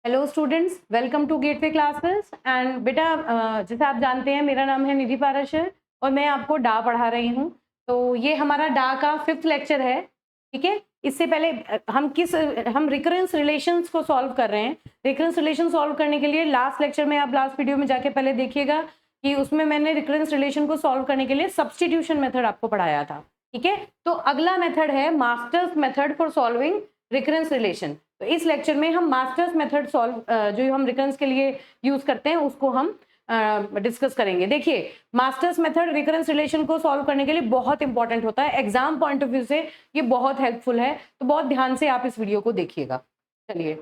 Hello students, welcome to Gateway Classes. And बेटा, जैसे आप जानते हैं मेरा नाम है निधि पारश है और मैं आपको डा पढ़ा रही हूँ। तो ये हमारा डा का 5th लेक्चर है, ठीक है। इससे पहले हम रिकरेंस रिलेशंस को सॉल्व कर रहे हैं। रिकरेंस रिलेशन सॉल्व करने के लिए लास्ट लेक्चर में, आप लास्ट वीडियो में जाके पहले देखिएगा कि उसमें मैंने रिकरेंस रिलेशन को सॉल्व करने के लिए सब्सटीट्यूशन मेथड आपको पढ़ाया था, ठीक है। तो अगला मेथड है masters method for solving recurrence relation. तो इस लेक्चर में हम मास्टर्स मेथड जो हम रिकरेंस के लिए यूज करते हैं उसको हम डिस्कस करेंगे। देखिए, मास्टर्स मेथड रिकरेंस रिलेशन को सॉल्व करने के लिए बहुत इंपॉर्टेंट होता है। एग्जाम पॉइंट ऑफ व्यू से ये बहुत हेल्पफुल है, तो बहुत ध्यान से आप इस वीडियो को देखिएगा। चलिए,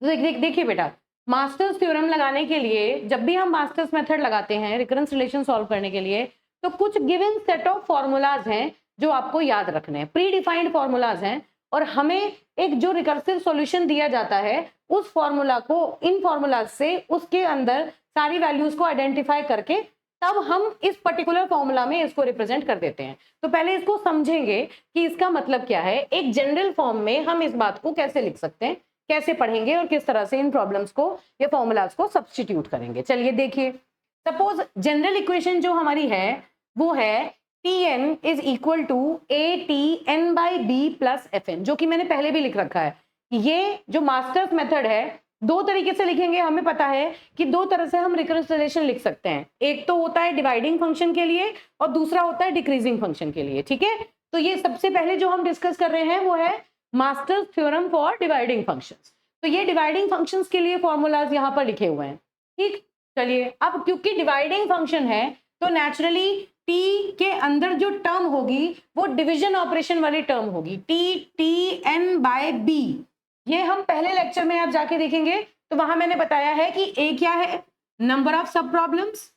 देखिए बेटा, मास्टर्स थ्योरम लगाने के लिए जब भी हम मास्टर्स मेथड लगाते हैं रिकरेंस रिलेशन सॉल्व करने के लिए, तो कुछ गिवन सेट ऑफ फॉर्मूलाज हैं जो आपको याद रखने हैं। प्री डिफाइंड फॉर्मूलाज हैं और हमें एक जो रिकर्सिव सॉल्यूशन दिया जाता है उस फॉर्मूला को, इन फॉर्मूलाज से उसके अंदर सारी वैल्यूज को आइडेंटिफाई करके तब हम इस पर्टिकुलर फॉर्मूला में इसको रिप्रेजेंट कर देते हैं। तो पहले इसको समझेंगे कि इसका मतलब क्या है। एक जनरल फॉर्म में हम इस बात को कैसे लिख सकते हैं, कैसे पढ़ेंगे और किस तरह से इन प्रॉब्लम्स को या फॉर्मूलाज को सब्स्टिट्यूट करेंगे। चलिए देखिए, सपोज जनरल इक्वेशन जो हमारी है वो है Tn is equal to ATn by b plus Fn, जो कि मैंने पहले भी लिख रखा है। ये जो मास्टर्स मेथड है दो तरीके से लिखेंगे। हमें पता है कि दो तरह से हम रिकरेंस रिलेशन लिख सकते हैं। एक तो होता है डिवाइडिंग फंक्शन के लिए और दूसरा होता है डिक्रीजिंग फंक्शन के लिए, ठीक है। तो ये सबसे पहले जो हम डिस्कस कर रहे हैं वो है masters theorem for dividing functions. तो ये डिवाइडिंग फंक्शंस के लिए फॉर्मूलाज यहाँ पर लिखे हुए हैं, ठीक। चलिए, अब क्योंकि डिवाइडिंग फंक्शन है तो नेचुरली t के अंदर जो टर्म होगी वो डिवीजन ऑपरेशन वाली टर्म होगी, Tn बाय b। ये हम पहले लेक्चर में आप जाके देखेंगे तो वहां मैंने बताया है कि a क्या है, नंबर ऑफ सब प्रॉब्लम्स,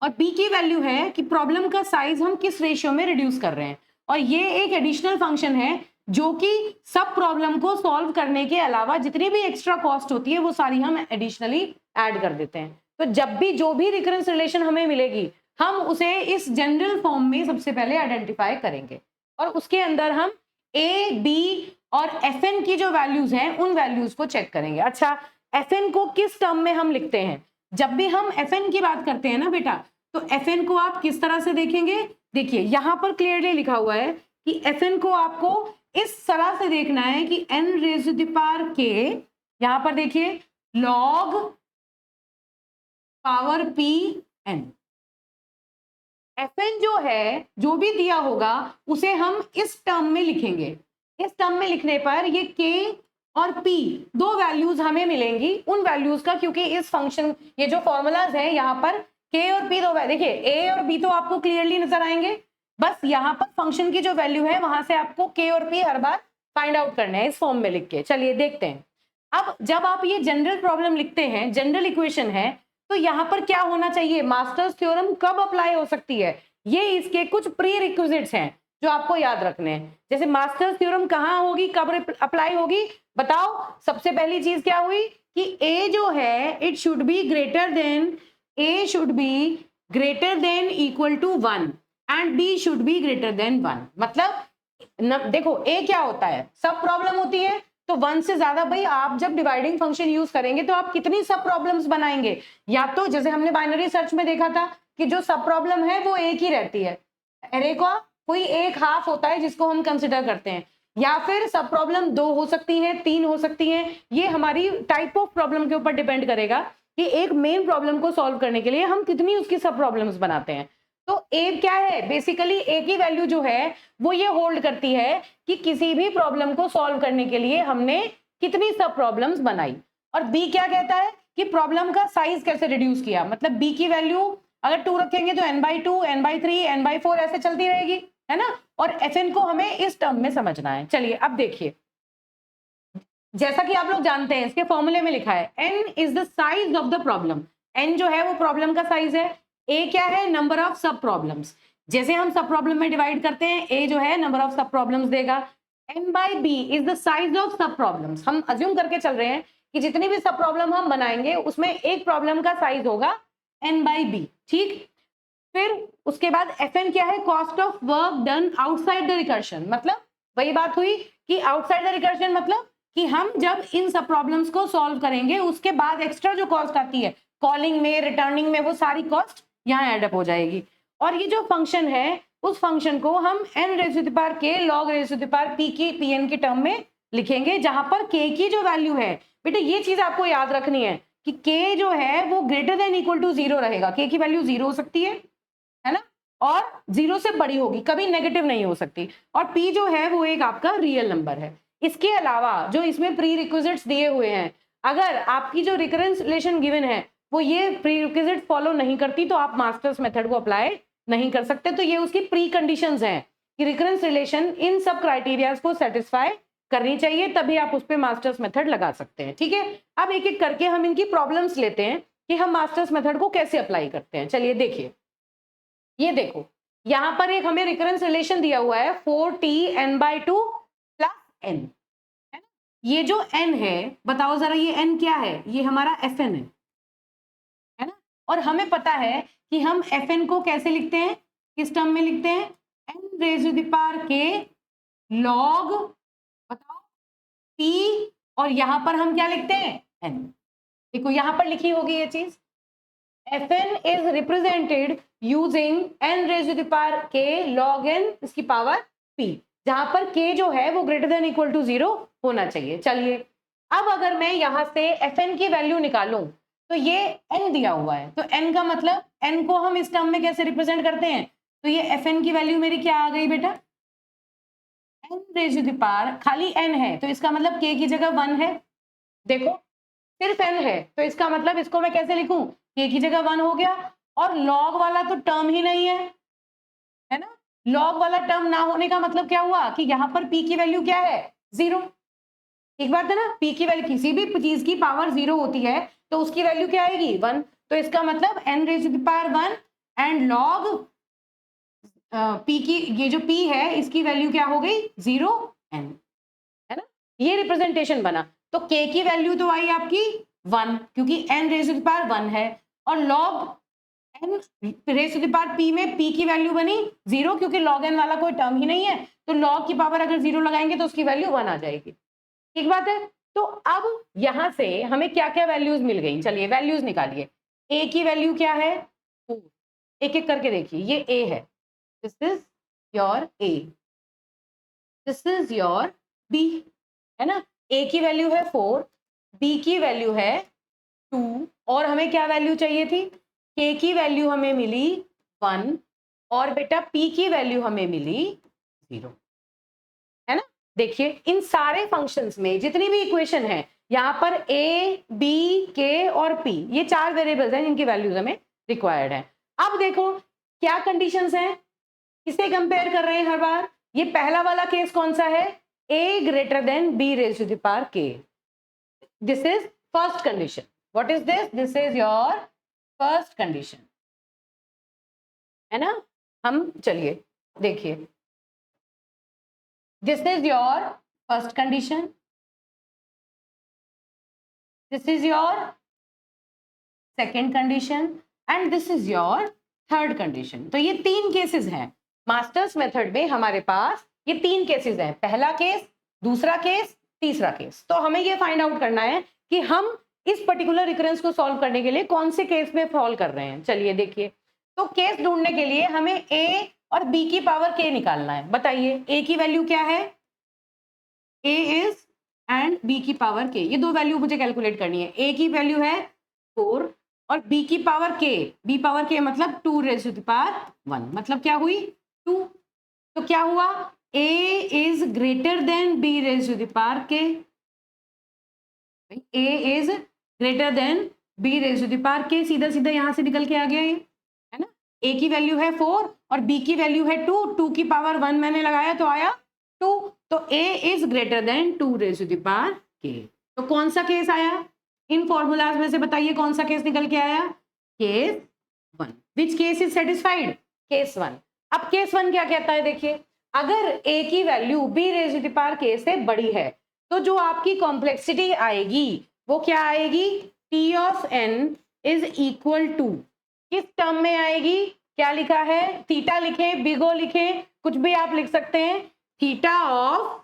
और b की वैल्यू है कि प्रॉब्लम का साइज हम किस रेशियो में रिड्यूस कर रहे हैं। और ये एक एडिशनल फंक्शन है जो कि सब प्रॉब्लम को सॉल्व करने के अलावा जितनी भी एक्स्ट्रा कॉस्ट होती है वो सारी हम एडिशनली ऐड कर देते हैं। तो जब भी जो भी रिकरेंस रिलेशन हमें मिलेगी हम उसे इस जनरल फॉर्म में सबसे पहले आइडेंटिफाई करेंगे और उसके अंदर हम a, b और fn की जो वैल्यूज हैं उन वैल्यूज को चेक करेंगे। अच्छा, fn को किस टर्म में हम लिखते हैं? जब भी हम fn की बात करते हैं ना बेटा, तो fn को आप किस तरह से देखेंगे? देखिए, यहां पर क्लियरली लिखा हुआ है कि fn को आपको इस तरह से देखना है कि n raise to the power k, यहां पर देखिए log power p n। fn जो है, जो भी दिया होगा उसे हम इस टर्म में लिखेंगे। इस टर्म में लिखने पर ये k और p दो वैल्यूज हमें मिलेंगी उन वैल्यूज का, क्योंकि इस फंक्शन, ये जो फॉर्मूलाज है यहाँ पर k और p दो, देखिए a और b तो आपको क्लियरली नजर आएंगे, बस यहाँ पर फंक्शन की जो वैल्यू है वहां से आपको k और p हर बार फाइंड आउट करना है इस फॉर्म में लिख के। चलिए देखते हैं। अब जब आप ये जनरल प्रॉब्लम लिखते हैं, जनरल इक्वेशन है, तो यहाँ पर क्या होना चाहिए? मास्टर्स थ्योरम कब अप्लाई हो सकती है, ये इसके कुछ प्री रिक्विजिट्स हैं जो आपको याद रखने हैं। जैसे मास्टर्स थ्योरम कहाँ होगी, कब अप्लाई होगी, बताओ। सबसे पहली चीज क्या हुई कि a जो है it should be greater than, a should be greater than equal to 1 and b should be greater than 1। मतलब देखो, a क्या होता है? सब प्रॉब्लम होती है, तो 1 से ज्यादा, भाई आप जब डिवाइडिंग फंक्शन यूज करेंगे तो आप कितनी सब प्रॉब्लम्स बनाएंगे? या तो जैसे हमने बाइनरी सर्च में देखा था कि जो सब प्रॉब्लम है वो एक ही रहती है, एरे का कोई एक हाफ होता है जिसको हम कंसिडर करते हैं, या फिर सब प्रॉब्लम 2 हो सकती हैं, 3 हो सकती हैं। ये हमारी टाइप ऑफ प्रॉब्लम के ऊपर डिपेंड करेगा कि एक मेन प्रॉब्लम को सॉल्व करने के लिए हम कितनी उसकी सब प्रॉब्लम्स बनाते हैं। तो ए क्या है? बेसिकली ए की वैल्यू जो है वो ये होल्ड करती है कि किसी भी प्रॉब्लम को सॉल्व करने के लिए हमने कितनी सब प्रॉब्लम्स बनाई। और बी क्या कहता है कि प्रॉब्लम का साइज कैसे रिड्यूस किया। मतलब बी की वैल्यू अगर 2 रखेंगे तो n/2, n/3, n/4 ऐसे चलती रहेगी, है ना। और fn को हमें इस टर्म में समझना है। चलिए अब देखिए, जैसा कि आप लोग जानते हैं इसके फॉर्मूले में लिखा है n is the size of the problem. n जो है वो प्रॉब्लम का साइज है, a क्या है? Number of sub problems. जैसे हम सब प्रॉब्लम में डिवाइड करते हैं, a जो है नंबर ऑफ सब प्रॉब्लम्स देगा। n/b is the size of sub problems. हम अज्यूम करके चल रहे हैं कि जितनी भी सब प्रॉब्लम हम बनाएंगे उसमें एक प्रॉब्लम का साइज होगा n/b, ठीक। फिर उसके बाद fn क्या है? Cost of work done outside the recursion. मतलब वही बात हुई कि आउटसाइड द रिकर्शन मतलब कि हम जब इन सब प्रॉब्लम्स को सॉल्व करेंगे उसके बाद एक्स्ट्रा जो कॉस्ट आती है कॉलिंग में, रिटर्निंग में, वो सारी कॉस्ट यहाँ एड अप हो जाएगी। और ये जो फंक्शन है उस फंक्शन को हम n raise to the power k log raise to the power p की pn के टर्म में लिखेंगे, जहां पर k की जो वैल्यू है, बेटा ये चीज आपको याद रखनी है कि k जो है वो ग्रेटर देन इक्वल टू 0 रहेगा। k की वैल्यू 0 हो सकती है ना, और 0 से बड़ी होगी, कभी नेगेटिव नहीं हो सकती। और p जो है वो एक आपका रियल नंबर है। इसके अलावा जो इसमें प्री रिक्विजिट्स दिए हुए हैं, अगर आपकी जो रिकरेंस रिलेशन गिवन है वो ये प्री रिक्विजिट फॉलो नहीं करती तो आप मास्टर्स मेथड को अप्लाई नहीं कर सकते। तो ये उसकी प्री कंडीशंस हैं कि रिकरेंस रिलेशन इन सब क्राइटेरियाज को सेटिस्फाई करनी चाहिए, तभी आप उस पर मास्टर्स मेथड लगा सकते हैं। ठीक है, अब एक एक करके हम इनकी प्रॉब्लम्स लेते हैं कि हम मास्टर्स मेथड को कैसे अप्लाई करते हैं। चलिए देखिए, ये देखो यहां पर एक हमें रिकरेंस रिलेशन दिया हुआ है 4t(n/2 + n), है ना। ये जो n है, बताओ जरा ये n क्या है, ये हमारा fn है ना। और हमें पता है कि हम fn को कैसे लिखते हैं, किस टर्म में लिखते हैं, n raise to the power k log, बताओ, p, और यहां पर हम क्या लिखते हैं, n। देखो यहां पर लिखी होगी ये चीज, fn is represented using n raise to the power k log n इसकी पावर p, जहां पर k जो है वो ग्रेटर देन इक्वल टू 0 होना चाहिए। चलिए अब अगर मैं यहां से fn की वैल्यू निकालूं तो ये n दिया हुआ है, तो n का मतलब n को हम इस टर्म में कैसे रिप्रेजेंट करते हैं, तो ये fn की वैल्यू मेरी क्या आ गई बेटा, n raise to the power, खाली n है तो इसका मतलब k की जगह 1 है। देखो सिर्फ n है तो इसका मतलब इसको मैं कैसे लिखूं, k की जगह 1 हो गया, और log वाला तो टर्म ही नहीं है ना। log वाला टर्म ना होने का मतलब क्या हुआ कि यहाँ पर p की वैल्यू क्या है, 0। एक बात है ना, p की वैल्यू, किसी भी चीज की पावर 0 होती है तो उसकी वैल्यू क्या आएगी, 1। तो इसका मतलब n raise to the power 1 and log p की, ये जो p है इसकी वैल्यू क्या हो गई, 0 n, है ना। ये रिप्रेजेंटेशन बना, तो k की वैल्यू तो आई आपकी 1 क्योंकि n raise to the power 1 है, और log n raise to the power p में p की वैल्यू बनी 0 क्योंकि log n वाला कोई टर्म ही नहीं है, तो log की पावर अगर 0 लगाएंगे तो उसकी वैल्यू 1 आ जाएगी। ठीक बात है। तो अब यहां से हमें क्या क्या वैल्यूज मिल गई, चलिए वैल्यूज निकालिए। a की वैल्यू क्या है, 4, एक एक करके देखिए, ये a है, this is your a, this is your b, है ना। a की वैल्यू है 4, b की वैल्यू है 2, और हमें क्या वैल्यू चाहिए थी, k की वैल्यू हमें मिली 1, और बेटा p की वैल्यू हमें मिली 0, है ना। देखिए इन सारे फंक्शंस में जितनी भी इक्वेशन है, यहाँ पर a, b, k और p, ये 4 वेरिएबल्स हैं जिनकी वैल्यूज हमें रिक्वायर्ड है। अब देखो क्या कंडीशंस हैं, किसे कंपेयर कर रहे हैं हर बार, ये पहला वाला केस कौन सा है, a greater than b raise to the power k, this is first condition. What is this is your first condition, है ना। हम चलिए देखिए, this is your first condition, this is your second condition and this is your third condition। तो ये 3 cases हैं masters method में, हमारे पास ये 3 केसेस हैं, पहला केस, दूसरा केस, तीसरा केस। तो हमें ये फाइंड आउट करना है कि हम इस पर्टिकुलर रिकरेंस को सॉल्व करने के लिए कौन से केस में फॉल कर रहे हैं। चलिए देखिए, तो केस ढूंढने के लिए हमें a और b की पावर k निकालना है। बताइए a की वैल्यू क्या है, a इज एंड b की पावर k, ये 2 वैल्यू मुझे कैलकुलेट करनी है। a की वैल्यू है 4 और b की power k, b power k मतलब 2 रेज़ टू द पावर 1, मतलब क्या हुई 2। तो क्या हुआ, a is greater than b raise to the power k, a is greater than b raise to the power k, सीधा सीधा यहां से निकल के आ गया ये, है ना। a की वैल्यू है 4 और b की वैल्यू है 2, 2 की पावर 1 मैंने लगाया तो आया 2, तो a is greater than 2 raise to the power k। तो कौन सा केस आया, इन फॉर्मूलाज में से बताइए कौन सा केस निकल के आया, case 1। Which case is satisfied, case 1। अब केस 1 क्या कहता है, देखिए अगर a की value b raise to the power k से बड़ी है तो जो आपकी कॉम्प्लेक्सिटी आएगी वो क्या आएगी, t of n is equal to, किस टर्म में आएगी, क्या लिखा है, थीटा लिखें, बिगो लिखें, कुछ भी आप लिख सकते हैं, थीटा ऑफ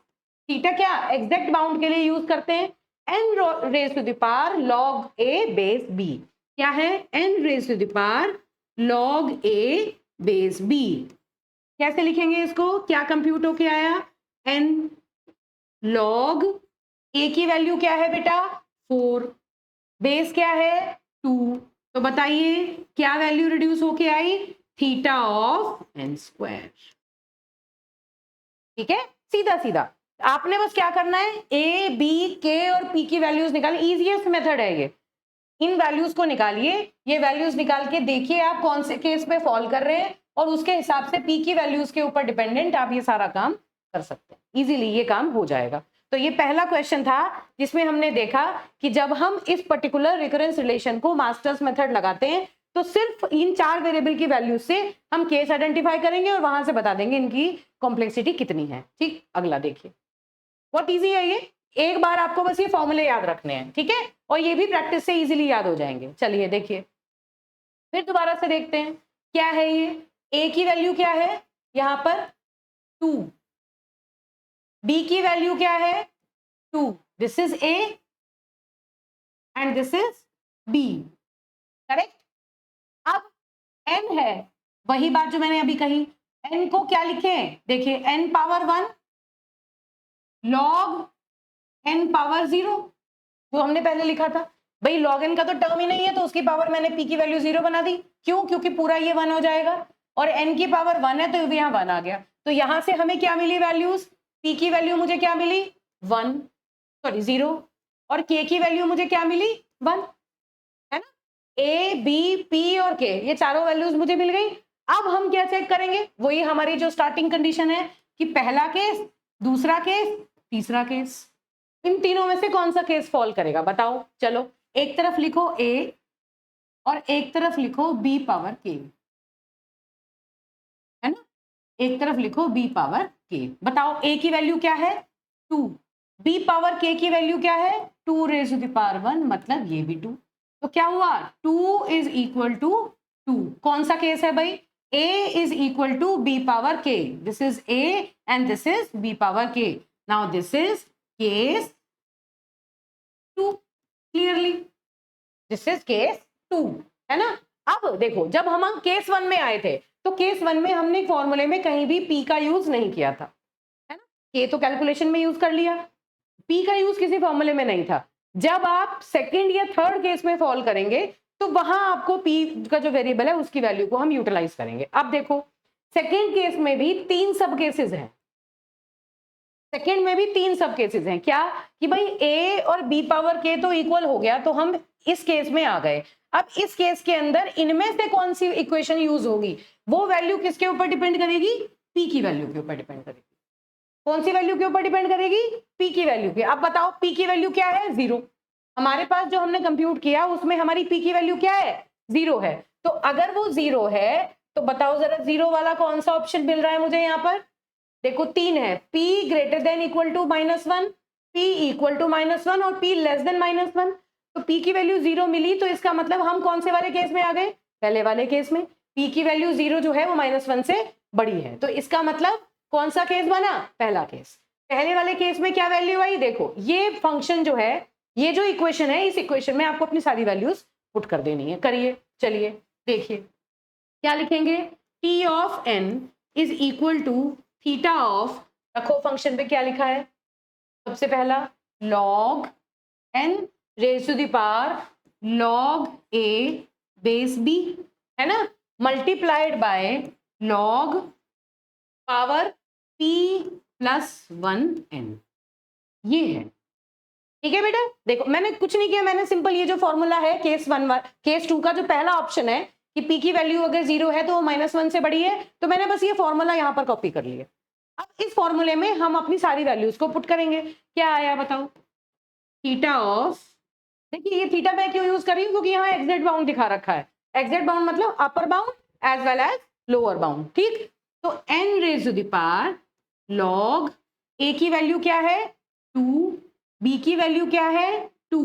थीटा क्या एग्जैक्ट बाउंड के लिए यूज करते हैं, n raise to the power log a base b। क्या है, n raise to the power log a base b। कैसे लिखेंगे इसको, क्या कंप्यूट होके आया, n log a की वैल्यू क्या है बेटा 4, बेस क्या है 2, तो बताइए क्या वैल्यू रिड्यूस होके आई, थीटा ऑफ n स्क्वायर। ठीक है, सीधा सीधा आपने बस क्या करना है, ए बी के और पी की वैल्यूज निकालनी, इजीएस्ट मेथड है ये। इन वैल्यूज को निकालिए, ये वैल्यूज निकाल के देखिए आप कौन से केस में फॉल कर रहे हैं और उसके हिसाब से पी की वैल्यूज के ऊपर डिपेंडेंट आप ये सारा काम कर सकते हैं, इजीली ये काम हो जाएगा। तो ये पहला क्वेश्चन था जिसमें हमने देखा कि जब हम इस पर्टिकुलर रिकरेंस रिलेशन को मास्टर्स मेथड लगाते हैं तो सिर्फ इन 4 वेरिएबल की वैल्यूज से हम केस आइडेंटिफाई करेंगे और वहां से बता देंगे इनकी कॉम्प्लेक्सिटी कितनी है। ठीक, अगला देखिए, बहुत इजी है ये, एक बार आपको बस ये फॉर्मूले याद रखने हैं, ठीक है, और ये भी प्रैक्टिस से इजीली याद हो जाएंगे। चलिए देखिए, फिर दोबारा से देखते हैं क्या है ये, ए की वैल्यू क्या है यहां पर 2, बी की वैल्यू क्या है 2, this is a and this is b, correct. अब n है, वही बात जो मैंने अभी कही, n को क्या लिखें, देखिए n power 1 log n power 0, जो हमने पहले लिखा था। भाई log n का तो टर्म ही नहीं है तो उसकी पावर मैंने p की वैल्यू 0 बना दी, क्यों, क्योंकि पूरा ये 1 हो जाएगा और n की पावर 1 है तो यहाँ 1 आ गया। तो यहां से हमें क्या मिली वैल्यूज, p की वैल्यू मुझे क्या मिली 0 और k की वैल्यू मुझे क्या मिली 1, है ना। a b p और k ये चारों वैल्यूज मुझे मिल गई। अब हम क्या चेक करेंगे, वही हमारी जो स्टार्टिंग कंडीशन है कि पहला केस, दूसरा केस, तीसरा केस, इन तीनों में से कौन सा केस फॉल करेगा बताओ। चलो एक तरफ लिखो a और एक तरफ लिखो b पावर k, है ना, एक तरफ लिखो b पावर k। बताओ a की वैल्यू क्या है 2, b पावर k की वैल्यू क्या है 2 रेज़ टू द पावर 1, मतलब ये भी 2। तो क्या हुआ 2 इज इक्वल टू 2, कौन सा केस है भाई, a is equal to b power k, this is a and this is b power k। Now this is case 2, clearly this is case 2, है ना। अब देखो जब हम केस 1 में आए थे तो केस 1 में हमने फॉर्मूले में कहीं भी p का यूज नहीं किया था, है ना, k तो कैलकुलेशन में यूज कर लिया, p का यूज किसी फॉर्मूले में नहीं था। जब आप सेकंड या थर्ड केस में फॉल करेंगे तो वहां आपको p का जो वेरिएबल है उसकी वैल्यू को हम यूटिलाइज करेंगे। अब देखो सेकंड केस में भी 3 सब केसेस हैं, सेकंड में भी 3 सब केसेस हैं, क्या कि भाई a और b पावर k तो इक्वल हो गया तो हम इस केस में आ गए। अब इस केस के अंदर इनमें से कौन सी इक्वेशन यूज होगी, वो वैल्यू किसके ऊपर डिपेंड करेगी, p की वैल्यू के ऊपर डिपेंड करेगी। कौन सी वैल्यू के ऊपर डिपेंड करेगी, p की वैल्यू के। अब बताओ p की वैल्यू क्या है 0, हमारे पास जो हमने कंप्यूट किया उसमें हमारी p की वैल्यू क्या है 0 है। तो अगर वो 0 है तो बताओ जरा 0 वाला कौन सा ऑप्शन मिल रहा है मुझे यहाँ पर, देखो 3 है, p greater than equal to -1, p equal to -1 और p लेस देन -1। तो p की वैल्यू 0 मिली तो इसका मतलब हम कौन से वाले केस में आ गए, पहले वाले केस में। p की वैल्यू 0 जो है वो -1 से बड़ी है, तो इसका मतलब कौन सा केस बना, पहला केस। पहले वाले केस में क्या वैल्यू आई, देखो ये फंक्शन जो है, ये जो इक्वेशन है, इस इक्वेशन में आपको अपनी सारी वैल्यूज पुट कर देनी है। करिए, चलिए देखिए क्या लिखेंगे, t of n is equal to theta of, रखो फंक्शन पे क्या लिखा है, सबसे पहला log n raise to the power log a base b, है ना, multiplied by log power p plus 1n, ये है। ठीक है बेटा, देखो मैंने कुछ नहीं किया, मैंने सिंपल ये जो फॉर्मूला है केस 2 का जो पहला ऑप्शन है कि p की वैल्यू अगर 0 है तो वो -1 से बड़ी है, तो मैंने बस ये फॉर्मूला यहाँ पर कॉपी कर लिया। अब इस फॉर्मूले में हम अपनी सारी वैल्यूज को पुट करेंगे, क्या आया बताओ, थीटा ऑफ, देखिए ये थीटा मैं क्यों यूज कर रही हूँ, क्योंकि यहाँ एग्जैक्ट बाउंड दिखा रखा है, एग्जैक्ट बाउंड मतलब upper bound as well as lower bound, ठीक। तो n raise to the power log a की वैल्यू क्या है 2, b की वैल्यू क्या है 2,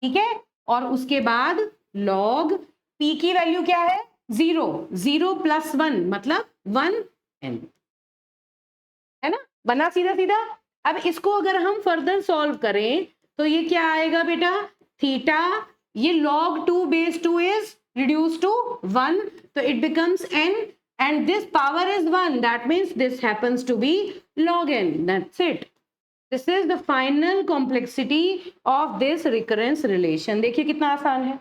ठीक है, और उसके बाद log p की वैल्यू क्या है 0, 0 प्लस 1 मतलब 1n, है ना, बना सीधा सीधा। अब इसको अगर हम फर्दर सॉल्व करें तो ये क्या आएगा बेटा, थीटा, ये log 2 base 2 is reduced to 1, तो it becomes n and this power is 1, that means this happens to be log n. That's it. This is the final complexity of this recurrence relation. देखिए कितना आसान है,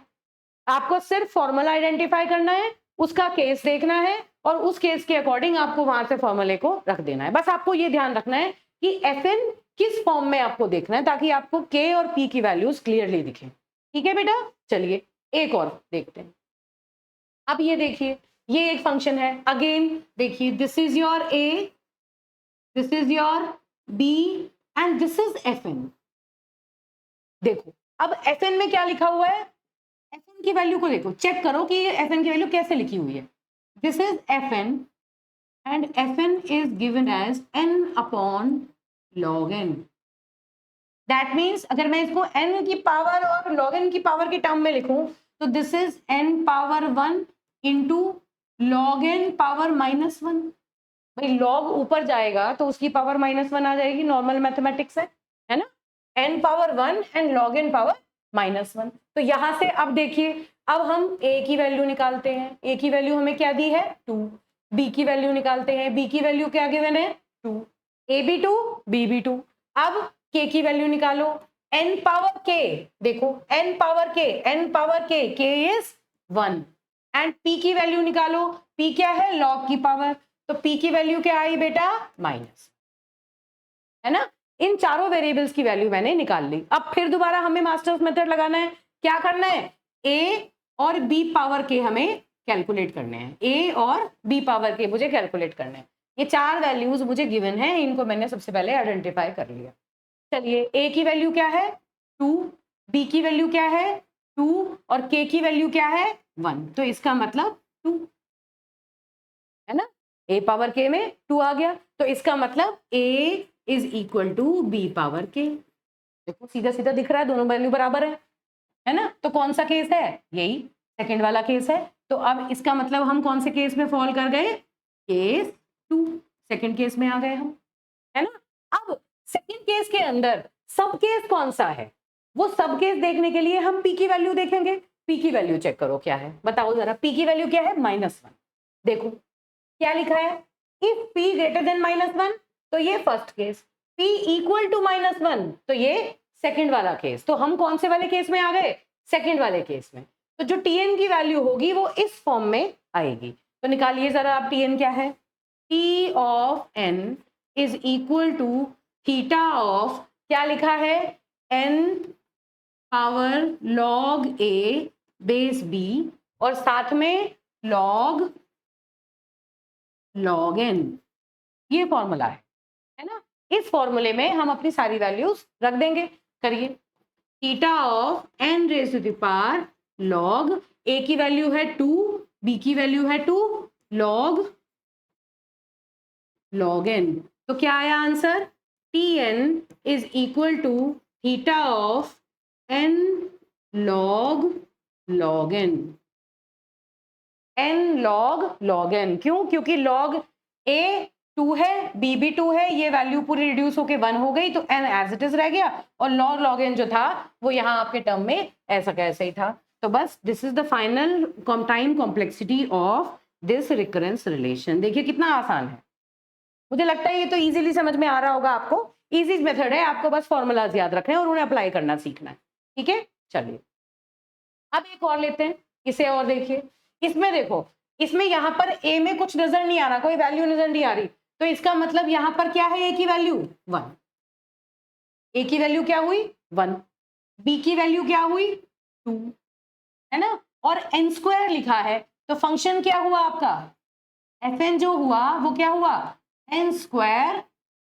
आपको सिर्फ formula identify करना है, उसका केस देखना है और उस केस के अकॉर्डिंग आपको वहां से फॉर्मूले को रख देना है। बस आपको ये ध्यान रखना है कि Fn किस फॉर्म में आपको देखना है ताकि आपको K और P की वैल्यूज क्लियरली दिखें। ठीक है बेटा, चलिए एक और देखते हैं। अब ये देखिए, ये एक फंक्शन है, अगेन देखिए, this is your A, this is your B and this is Fn। देखो अब Fn में क्या लिखा हुआ है, Fn की वैल्यू को देखो, चेक करो कि Fn की वैल्यू कैसे लिखी हुई है। This is Fn and Fn is given as n upon log n. That means अगर मैं इसको n की पावर और log n की पावर के टर्म में लिखूं तो this is n power 1 into log n power -1। भाई log ऊपर जाएगा तो उसकी पावर -1 आ जाएगी, नॉर्मल मैथमेटिक्स है ना। n power 1 and log n power -1। तो यहां से अब देखिए, अब हम a की वैल्यू निकालते हैं। a की वैल्यू हमें क्या दी है, 2। b की वैल्यू निकालते हैं, b की वैल्यू क्या गिवन है, 2। a भी 2, b भी 2। अब k की वैल्यू निकालो, n पावर k, देखो n power k is 1 and p की वैल्यू निकालो, p क्या है, log की पावर, तो p की वैल्यू क्या आई बेटा, माइनस, है ना। इन चारों वेरिएबल्स की वैल्यू मैंने निकाल ली। अब फिर दोबारा हमें मास्टर्स मेथड लगाना है, क्या करना है, a और b पावर के हमें कैलकुलेट करने हैं, a और b पावर के मुझे कैलकुलेट करने हैं। ये चार वैल्यूज मुझे गिवन है, इनको मैंने सबसे पहले आइडेंटिफाई कर लिया। चलिए a की वैल्यू क्या है, 2, b की वैल्यू क्या है, 2 और k की वैल्यू क्या है, 1, तो इसका मतलब 2 है ना। a पावर k में 2 आ गया, तो इसका मतलब a is equal to b power k। देखो सीधा सीधा दिख रहा है, दोनों वैल्यू बराबर है ना। तो कौन सा केस है, यही सेकंड वाला केस है। तो अब इसका मतलब हम कौन से केस में फॉल कर गए, केस 2, सेकंड केस में आ गए हम, है ना। अब सेकंड केस के अंदर सब केस कौन सा है, वो सब केस देखने के लिए हम p की वैल्यू देखेंगे। p की वैल्यू चेक करो क्या है, बताओ जरा, p की वैल्यू क्या है, -1। देखो क्या लिखा है, इफ p ग्रेटर देन -1 तो ये first case, p equal to -1 तो ये सेकंड वाला केस। तो हम कौन से वाले केस में आ गए, सेकंड वाले केस में। तो जो tn की वैल्यू होगी वो इस फॉर्म में आएगी। तो निकालिए जरा आप, tn क्या है, t of n is equal to theta of, क्या लिखा है, n power log a base b और साथ में log n, ये फॉर्मूला है ना। इस फॉर्मूले में हम अपनी सारी वैल्यूज रख देंगे। करिए, theta of n raise to the power log a की वैल्यू है 2, b की वैल्यू है 2, log n। तो क्या आया answer, tn is equal to theta of n log n, n log n। क्यों, क्योंकि log a 2 है, b भी 2 है, ये वैल्यू पूरी रिड्यूस होके 1 हो गई, तो n एज इट इज रह गया और log n जो था वो यहाँ आपके टर्म में ऐसा कैसे ही था। तो बस this is the final time complexity of this recurrence relation. देखिए कितना आसान है, मुझे लगता है ये तो इजीली समझ में आ रहा होगा आपको। इजी मेथड है, आपको बस फॉर्मूलाज याद रखने हैं और उन्हें अप्लाई करना सीखना है। ठीक है, चलिए अब एक और लेते हैं, इसे और देखिए। इसमें देखो, इसमें यहाँ पर a में कुछ नजर नहीं आ रहा, कोई वैल्यू नजर नहीं आ रही, तो इसका मतलब यहाँ पर क्या है, a की वैल्यू 1, a की वैल्यू क्या हुई 1, b की वैल्यू क्या हुई 2, है ना, और n स्क्वायर लिखा है, तो फंक्शन क्या हुआ आपका, fn जो हुआ वो क्या हुआ, n square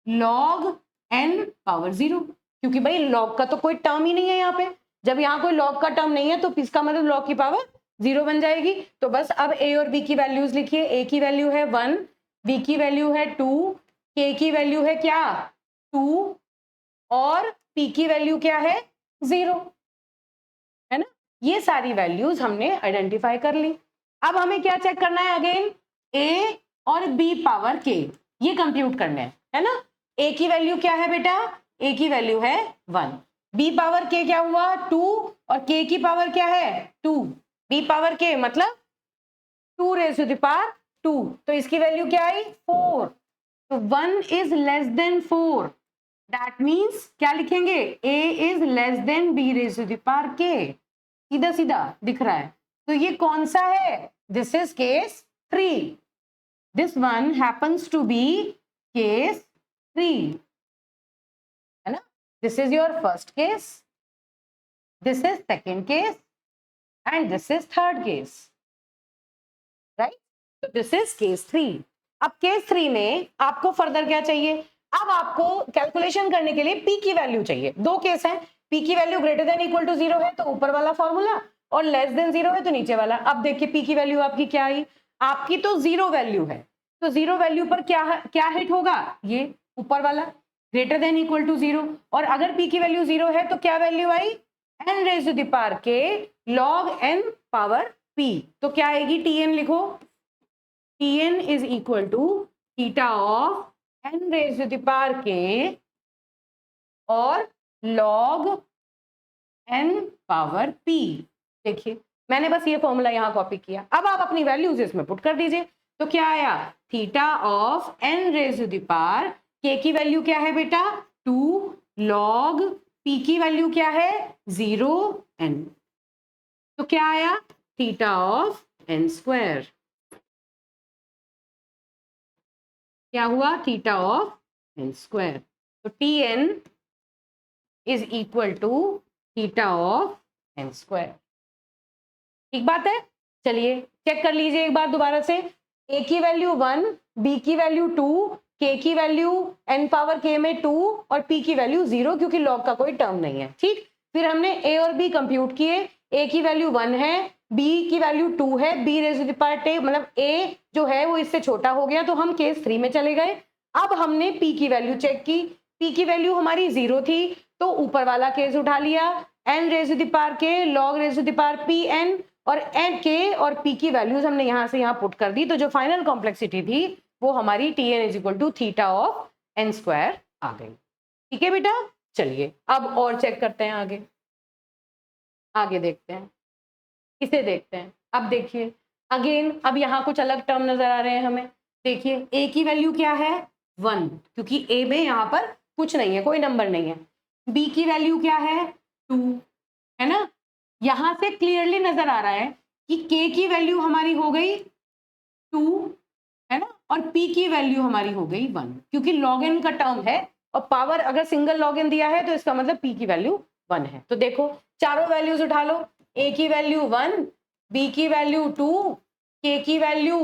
log n power 0, क्योंकि भाई log का तो कोई टर्म ही नहीं है यहाँ पे। जब यहाँ कोई log का टर्म नहीं है तो इसका मतलब log की पावर 0 बन जाएगी। तो बस अब a और b की वैल्यूज लिखिए, a की वैल्यू है 1, b की वैल्यू है 2, k की वैल्यू है क्या 2 और p की वैल्यू क्या है 0, है ना। ये सारी वैल्यूज हमने आइडेंटिफाई कर ली। अब हमें क्या चेक करना है, अगेन a और b पावर k ये कंप्यूट करने हैं, है ना। ए की वैल्यू क्या है बेटा, ए की वैल्यू है 1, बी पावर के क्या हुआ 2 और के की पावर क्या है 2, बी पावर के मतलब 2 रेज़ टू द पावर 2, तो इसकी वैल्यू क्या आई 4, तो 1 इज लेस देन 4, दैट मीन्स क्या लिखेंगे a is less than b raise to the power k, सीधा सीधा दिख रहा है, तो ये कौन सा है, this is case 3, this one happens to be case 3, है ना, this is your first case, this is second case and this is third case, right, तो दिस इज केस 3। अब केस 3 में आपको फर्दर क्या चाहिए, अब आपको कैलकुलेशन करने के लिए पी की वैल्यू चाहिए, दो केस है, पी की value greater than equal to 0 है तो ऊपर वाला फॉर्मूला, और लेस देन 0 है तो नीचे वाला। अब देखिए पी की वैल्यू आपकी क्या आई, आपकी तो 0 वैल्यू है, तो 0 वैल्यू पर क्या हिट होगा, ये ऊपर वाला ग्रेटर देन इक्वल टू 0, और अगर पी की वैल्यू 0 है तो क्या वैल्यू आई, n raise to the power के लॉग एन पावर पी, तो क्या आएगी, टी एन लिखो, t n is equal to theta of n raise to the power k और लॉग एन पावर पी। देखिए मैंने बस ये फॉर्मूला यहां कॉपी किया, अब आप अपनी वैल्यूज इसमें पुट कर दीजिए, तो क्या आया, theta of n raise to the power k की वैल्यू क्या है बेटा 2 लॉग पी की वैल्यू क्या है 0 एन, तो क्या आया थीटा ऑफ एन स्क्वायर, क्या हुआ थीटा ऑफ एन स्क्वायर, तो t n is equal to theta of n square, ठीक बात है। चलिए चेक कर लीजिए एक बार दोबारा से, ए की वैल्यू 1, बी की वैल्यू 2, के की वैल्यू एन पावर के में 2 और पी की वैल्यू 0 क्योंकि लॉग का कोई टर्म नहीं है, ठीक, फिर हमने ए और बी कंप्यूट किए, ए की वैल्यू 1 है, बी की वैल्यू 2 है, b raise to the power टे मतलब ए जो है वो इससे छोटा हो गया तो हम केस 3 में चले गए। अब हमने पी की वैल्यू चेक की, पी की वैल्यू हमारी 0 थी तो ऊपर वाला केस उठा लिया, n raise to the power के log raise to the power p n, और एन के और पी की वैल्यूज हमने यहां से यहां पुट कर दी, तो जो फाइनल कॉम्प्लेक्सिटी थी वो हमारी T n is equal to theta of n square आ गई, ठीक है बेटा। चलिए अब और चेक करते हैं, आगे आगे देखते हैं, इसे देखते हैं। अब देखिए अगेन अब यहाँ कुछ अलग टर्म नजर आ रहे हैं हमें, देखिए ए की वैल्यू क्या है 1 क्योंकि ए में यहाँ पर कुछ नहीं है, कोई नंबर नहीं है, बी की वैल्यू क्या है 2, है ना, यहां से क्लियरली नजर आ रहा है कि के की वैल्यू हमारी हो गई 2, है ना, और पी की वैल्यू हमारी हो गई 1 क्योंकि लॉग एन का टर्म है और पावर अगर सिंगल लॉग एन दिया है तो इसका मतलब पी की वैल्यू 1 है, तो देखो चारों वैल्यूज उठा लो, ए की वैल्यू 1, बी की वैल्यू 2, के की वैल्यू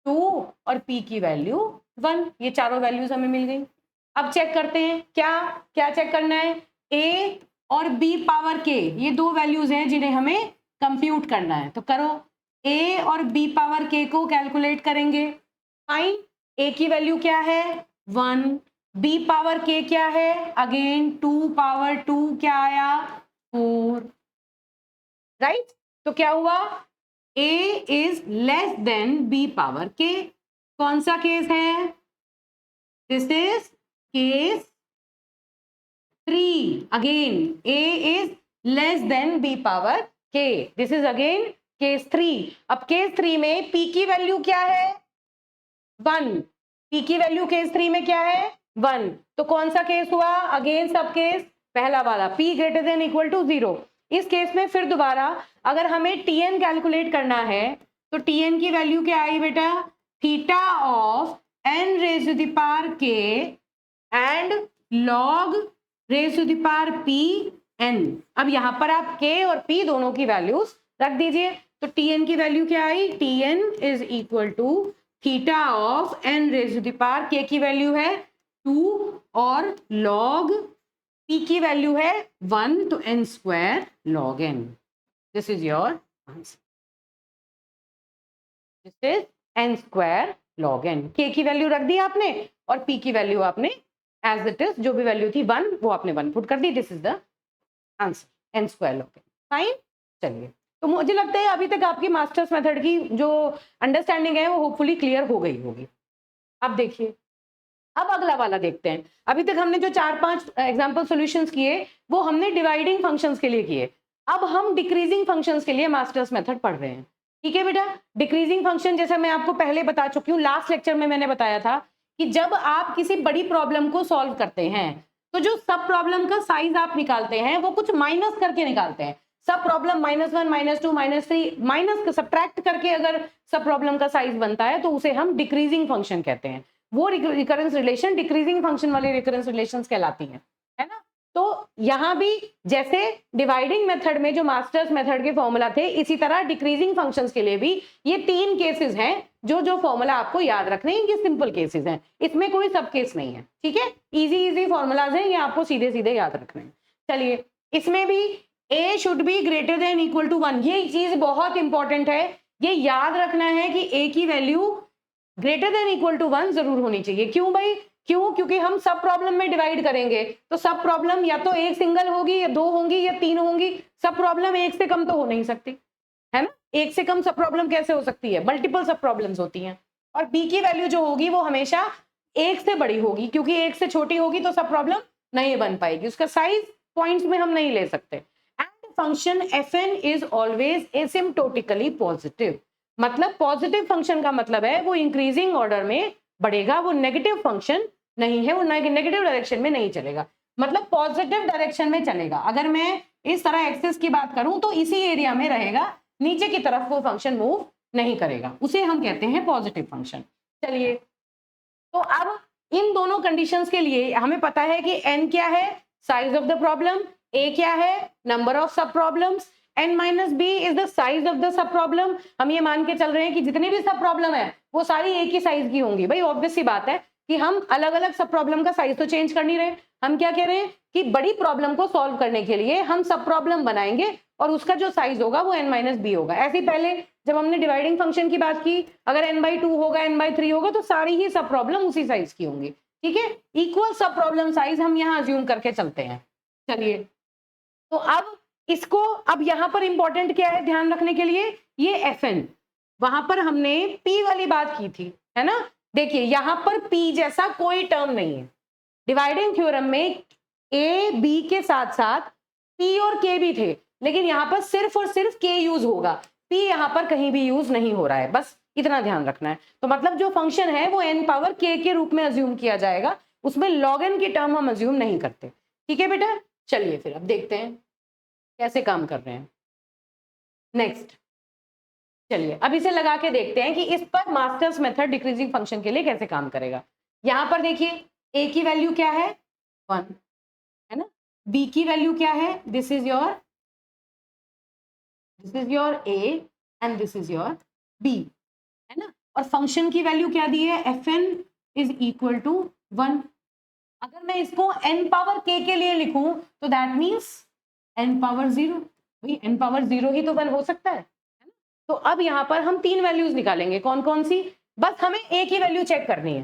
2 और पी की वैल्यू 1, ये चारों वैल्यूज हमें मिल गई। अब चेक करते हैं क्या क्या चेक करना है, ए और बी पावर के ये दो वैल्यूज हैं जिन्हें हमें कंप्यूट करना है, तो करो, ए और बी पावर के को कैलकुलेट करेंगे, फाइन, ए की वैल्यू क्या है 1, बी पावर के क्या है अगेन 2 पावर 2 क्या आया 4, राइट, तो क्या हुआ a is less than b power के, कौन सा केस है, this is case 3, again a is less than b power k, this is again case 3। अब केस 3 में p की वैल्यू क्या है 1, p की वैल्यू केस 3 में क्या है 1, तो कौन सा केस हुआ, अगेन सब केस पहला वाला p greater than equal to 0। इस केस में फिर दोबारा अगर हमें tn कैलकुलेट करना है तो tn की वैल्यू क्या आई बेटा, theta of n raise to the power k and log raise to the power p n, अब यहां पर आप k और p दोनों की वैल्यूज रख दीजिए, तो tn की वैल्यू क्या आई, tn is equal to theta of n raise to the power k की वैल्यू है 2 और लॉग p की वैल्यू है 1 तो n square log n, this is your answer, this is n square log n, k की value रख दी आपने और p की वैल्यू आपने एज इट इज जो भी वैल्यू थी 1 वो आपने 1 पुट कर दी, this is the answer n square log n, fine. चलिए तो मुझे लगता है अभी तक आपकी मास्टर्स मेथड की जो अंडरस्टैंडिंग है वो होपफुली क्लियर हो गई होगी। अब देखिए अब अगला वाला देखते हैं। अभी तक हमने जो 4-5 एग्जांपल सॉल्यूशंस किए वो हमने डिवाइडिंग फंक्शंस के लिए किए। अब हम डिक्रीजिंग फंक्शंस के लिए मास्टर्स मेथड पढ़ रहे हैं। ठीक है बेटा? डिक्रीजिंग फंक्शन जैसे मैं आपको पहले बता चुकी हूँ, लास्ट लेक्चर में मैंने बताया था कि जब आप किसी बड़ी प्रॉब्लम को सॉल्व करते हैं तो जो सब प्रॉब्लम का साइज आप निकालते हैं वो कुछ माइनस करके निकालते हैं। सब प्रॉब्लम -1, -2, -3 माइनस सब्ट्रैक्ट करके अगर सब प्रॉब्लम का साइज बनता है तो उसे हम डिक्रीजिंग फंक्शन कहते हैं। वो रिकरेंस रिलेशन डिक्रीजिंग फंक्शन वाली रिकरेंस रिलेशंस कहलाती हैं, है ना? तो यहां भी जैसे डिवाइडिंग मेथड में जो मास्टर्स मेथड के फॉर्मूला थे, इसी तरह डिक्रीजिंग फंक्शंस के लिए भी ये 3 केसेस हैं जो फॉर्मूला आपको याद रखने हैं। ये सिंपल केसेस हैं, इसमें कोई सब केस नहीं है। ठीक है, इजी फॉर्मूलाज हैं, ये आपको सीधे सीधे याद रखने हैं। चलिए, इसमें भी a should be greater than equal to 1, ये चीज बहुत इंपॉर्टेंट है। ये याद रखना है कि a की value greater than equal to 1 जरूर होनी चाहिए। क्यों भाई? क्यों? क्योंकि हम सब प्रॉब्लम में डिवाइड करेंगे तो सब प्रॉब्लम या तो एक सिंगल होगी या 2 होंगी या 3 होंगी। सब प्रॉब्लम एक से कम तो हो नहीं सकती, है ना? एक से कम सब प्रॉब्लम कैसे हो सकती है? मल्टीपल सब प्रॉब्लम्स होती हैं। और बी की वैल्यू जो होगी वो हमेशा एक से बड़ी होगी, क्योंकि एक से छोटी होगी तो सब प्रॉब्लम नहीं बन पाएगी। उसका साइज पॉइंट्स में हम नहीं ले सकते। And function fn is always एसिम्प्टोटिकली positive. मतलब पॉजिटिव फंक्शन का मतलब है वो इंक्रीजिंग ऑर्डर में बढ़ेगा, वो नेगेटिव फंक्शन नहीं है, वो नेगेटिव डायरेक्शन में नहीं चलेगा, मतलब पॉजिटिव डायरेक्शन में चलेगा। अगर मैं इस तरह एक्सिस की बात करूं तो इसी एरिया में रहेगा, नीचे की तरफ वो फंक्शन मूव नहीं करेगा, उसे हम कहते हैं पॉजिटिव फंक्शन। चलिए, तो अब इन दोनों कंडीशंस के लिए हमें पता है कि n क्या है? Size of the problem. a क्या है? Number of sub problems. n minus b is the size of the sub problem. हम ये मान के चल रहे हैं कि जितनी भी सब प्रॉब्लम है वो सारी एक ही साइज की होंगी। भाई ऑब्वियस सी बात है कि हम अलग अलग सब प्रॉब्लम का साइज तो चेंज कर नहीं रहे। हम क्या कह रहे हैं कि बड़ी प्रॉब्लम को सॉल्व करने के लिए हम सब प्रॉब्लम बनाएंगे और उसका जो साइज होगा वो n माइनस बी होगा। ऐसे ही पहले जब हमने डिवाइडिंग फंक्शन की बात की, अगर n/2 होगा, n/3 होगा तो सारी ही सब प्रॉब्लम उसी साइज की होंगी। ठीक है, इक्वल सब प्रॉब्लम साइज हम यहाँ अज्यूम करके चलते हैं। चलिए, तो अब इसको, अब यहां पर इंपॉर्टेंट क्या है ध्यान रखने के लिए? ये fn, वहां पर हमने p वाली बात की थी, है ना? देखिए यहां पर p जैसा कोई टर्म नहीं है। डिवाइडिंग थ्योरम में a b के साथ साथ p और k भी थे, लेकिन यहां पर सिर्फ और सिर्फ k यूज होगा, p यहां पर कहीं भी यूज नहीं हो रहा है, बस इतना ध्यान रखना है। तो मतलब जो फंक्शन है वो n पावर k के रूप में अज्यूम किया जाएगा, उसमें log n की टर्म हम अज्यूम नहीं करते। ठीक है बेटा? चलिए फिर अब देखते हैं कैसे काम कर रहे हैं। नेक्स्ट, चलिए अब इसे लगा के देखते हैं कि इस पर मास्टर्स मेथड डिक्रीजिंग फंक्शन के लिए कैसे काम करेगा। यहां पर देखिए a की वैल्यू क्या है? 1, है ना? b की वैल्यू क्या है? This is your a and this is your b, है ना? और फंक्शन की वैल्यू क्या दी है? fn is equal to 1। अगर मैं इसको n पावर k के लिए लिखूं तो दैट मीन्स n पावर 0। भाई n पावर 0 ही तो 1 हो सकता है ना? तो अब यहाँ पर हम 3 वैल्यूज निकालेंगे। कौन कौन सी? बस हमें a की वैल्यू चेक करनी है।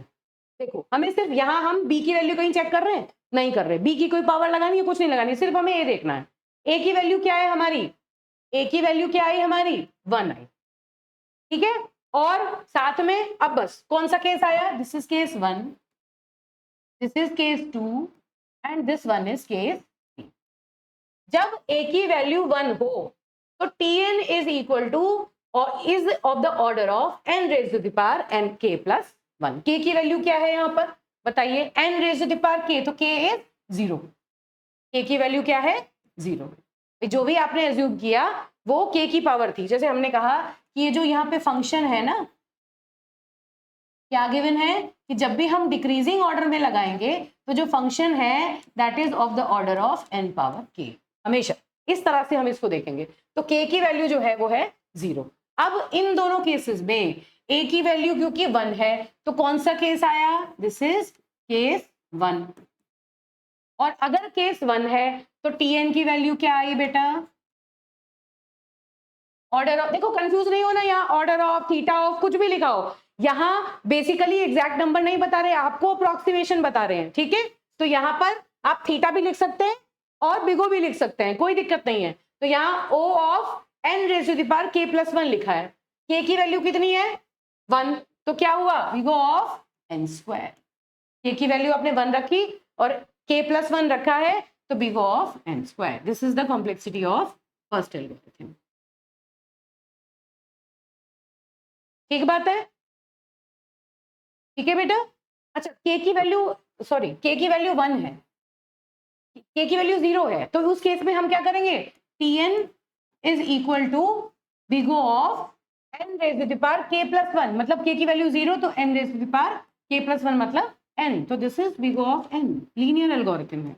देखो, हमें सिर्फ यहाँ हम b की वैल्यू कहीं चेक कर रहे हैं? नहीं कर रहे। b की कोई पावर लगानी है? कुछ नहीं लगानी, सिर्फ हमें a देखना है। a की वैल्यू क्या है हमारी? a की वैल्यू क्या आई हमारी? 1 आई। ठीक है, और साथ में अब बस कौन सा केस आया? This is case 1, this is case 2 and this one is case 3। जब a की वैल्यू 1 हो तो tn इज इक्वल टू और is of the order of n raise to the power n k plus 1। k की value क्या है यहाँ पर? बताइए। n raise to the power k, तो k इज 0। k की वैल्यू क्या है? 0। जो भी आपने एज्यूम किया वो k की पावर थी। जैसे हमने कहा कि ये जो यहाँ पे फंक्शन है ना, क्या गिवन है कि जब भी हम डिक्रीजिंग ऑर्डर में लगाएंगे तो जो फंक्शन है that is of the order of n power k। हमेशा इस तरह से हम इसको देखेंगे। तो k की वैल्यू जो है वो है 0। अब इन दोनों केसेस में a की वैल्यू क्योंकि 1 है तो कौन सा केस आया? This is case 1। और अगर केस 1 है तो tn की वैल्यू क्या आई बेटा? ऑर्डर ऑफ, देखो कंफ्यूज नहीं होना, यहाँ ऑर्डर ऑफ, थीटा ऑफ कुछ भी लिखा हो, यहाँ बेसिकली एग्जैक्ट नंबर नहीं बता रहे, आपको अप्रोक्सीमेशन बता रहे हैं। ठीक है, तो यहाँ पर आप थीटा भी लिख सकते हैं और बिगो भी लिख सकते हैं, कोई दिक्कत नहीं है। तो यहाँ O of n raise to the power k plus 1 लिखा है। k की वैल्यू कितनी है? 1, तो क्या हुआ? Big O of n square. k की वैल्यू आपने 1 रखी और k प्लस 1 रखा है, तो big O of n square. This is the complexity of first algorithm. ठीक बात है? ठीक है बेटा? अच्छा, k की वैल्यू k की वैल्यू 1 है, k की वैल्यू 0 है, तो उस केस में हम क्या करेंगे? Tn is equal to big O of n raised to the power k plus 1, मतलब k की वैल्यू 0 तो n raised to the power k plus 1 मतलब n, तो this is big O of n. Linear algorithm है.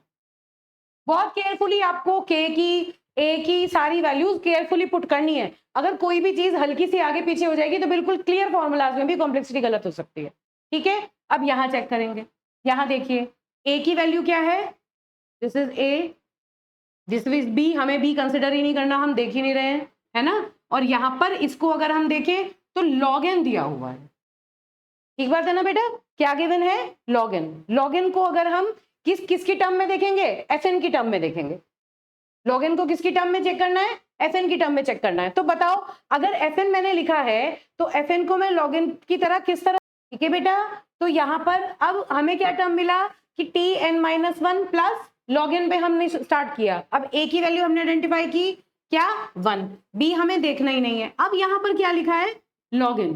बहुत carefully आपको k की a की सारी वैल्यूज केयरफुली पुट करनी है. अगर कोई भी चीज हल्की सी आगे पीछे हो जाएगी तो बिल्कुल क्लियर फॉर्मूलाज में भी कॉम्प्लेक्सिटी गलत हो सकती है. ठीक है, अब यहां चेक करेंगे. यहां देखिए a की वैल्यू क्या है? This is a, this is b. हमें b कंसिडर ही नहीं करना, हम देख ही नहीं रहे हैं, है ना. और यहां पर इसको अगर हम देखें तो log n दिया हुआ है. ठीक बात है ना बेटा? क्या गिवन है? log n. log n को अगर हम किसकी टर्म में देखेंगे? fn की टर्म में देखेंगे. log n को किसकी टर्म में चेक करना है? fn की टर्म में चेक करना है. तो बताओ, अगर fn मैंने लिखा है तो fn को मैं log n की तरह किस तरह? ठीक है बेटा, तो यहां पर अब हमें क्या टर्म मिला कि tn-1 प्लस log n पे हमने स्टार्ट किया. अब a की वैल्यू हमने आइडेंटिफाई की, क्या? 1. b हमें देखना ही नहीं है. अब यहां पर क्या लिखा है? log n,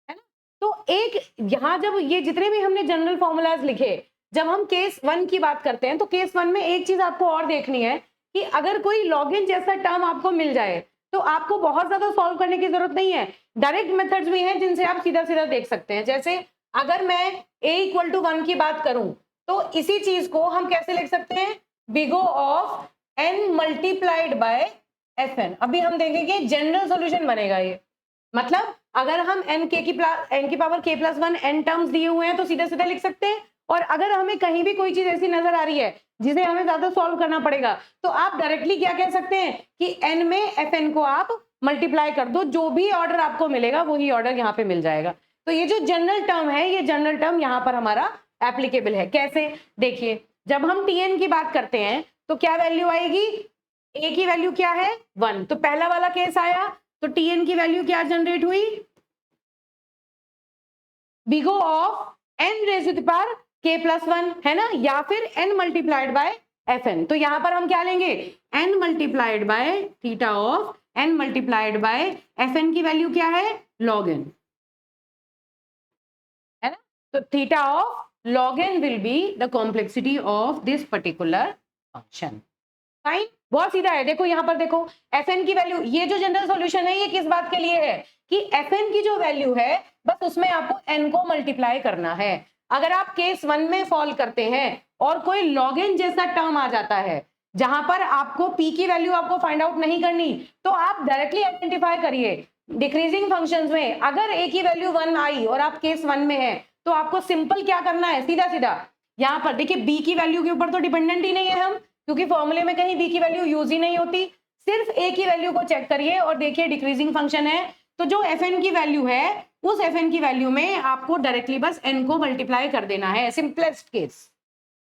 है ना. तो एक यहां जब ये जितने भी हमने जनरल फॉर्मूलाज लिखे, जब हम केस 1 की बात करते हैं तो केस 1 में एक चीज आपको और देखनी है कि अगर कोई लॉगिन जैसा टर्म आपको मिल जाए तो आपको बहुत ज्यादा सॉल्व करने की जरूरत नहीं है. डायरेक्ट मेथड्स भी हैं जिनसे आप सीधा सीधा देख सकते हैं. जैसे अगर मैं a इक्वल टू 1 की बात करूं तो इसी चीज को हम कैसे लिख सकते हैं? Big O of n multiplied bye fn. अभी हम देखेंगे जनरल सॉल्यूशन बनेगा ये. मतलब अगर हम n की power k plus 1 n terms दिए हुए हैं तो सीधे सीधे लिख सकते हैं. और अगर हमें कहीं भी कोई चीज ऐसी नजर आ रही है जिसे हमें ज्यादा सॉल्व करना पड़ेगा तो आप डायरेक्टली क्या कह सकते हैं कि n में fn को आप मल्टीप्लाई कर दो, जो भी ऑर्डर आपको मिलेगा वही ऑर्डर यहाँ पे मिल जाएगा. तो ये जो जनरल टर्म है, ये जनरल टर्म यहाँ पर हमारा एप्लीकेबल है. कैसे? देखिए, जब हम tn की बात करते हैं तो क्या वैल्यू आएगी? a की वैल्यू क्या है? 1. तो पहला वाला केस आया तो tn की वैल्यू क्या जनरेट हुई? Big O of n raise to the power k plus 1, है ना, या फिर n मल्टीप्लाइड बाय fn. तो यहां पर हम क्या लेंगे? n multiplied by theta of n multiplied bye fn की वैल्यू क्या है? log n, है ना. तो theta of log n will be the complexity of this particular function. Fine, बहुत सीधा है. देखो यहां पर देखो, fn की वैल्यू, ये जो जनरल सॉल्यूशन है ये किस बात के लिए है कि fn की जो वैल्यू है बस उसमें आपको n को मल्टीप्लाई करना है. अगर आप केस 1 में फॉल करते हैं और कोई log n जैसा टर्म आ जाता है जहां पर आपको p की वैल्यू आपको फाइंड आउट नहीं करनी, तो आप डायरेक्टली आइडेंटिफाई करिए डिक्रीजिंग फंक्शंस में अगर a की वैल्यू 1 आई और आप केस 1 में है तो आपको सिंपल क्या करना है? सीधा सीधा यहां पर देखिए, b की वैल्यू के ऊपर तो डिपेंडेंट ही नहीं है हम, क्योंकि फॉर्मूले में कहीं b की वैल्यू यूज ही नहीं होती. सिर्फ a की वैल्यू को चेक करिए और देखिए डिक्रीजिंग फंक्शन है तो जो fn की वैल्यू है उस fn की वैल्यू में आपको डायरेक्टली बस n को मल्टीप्लाई कर देना है. सिंपलेस्ट केस,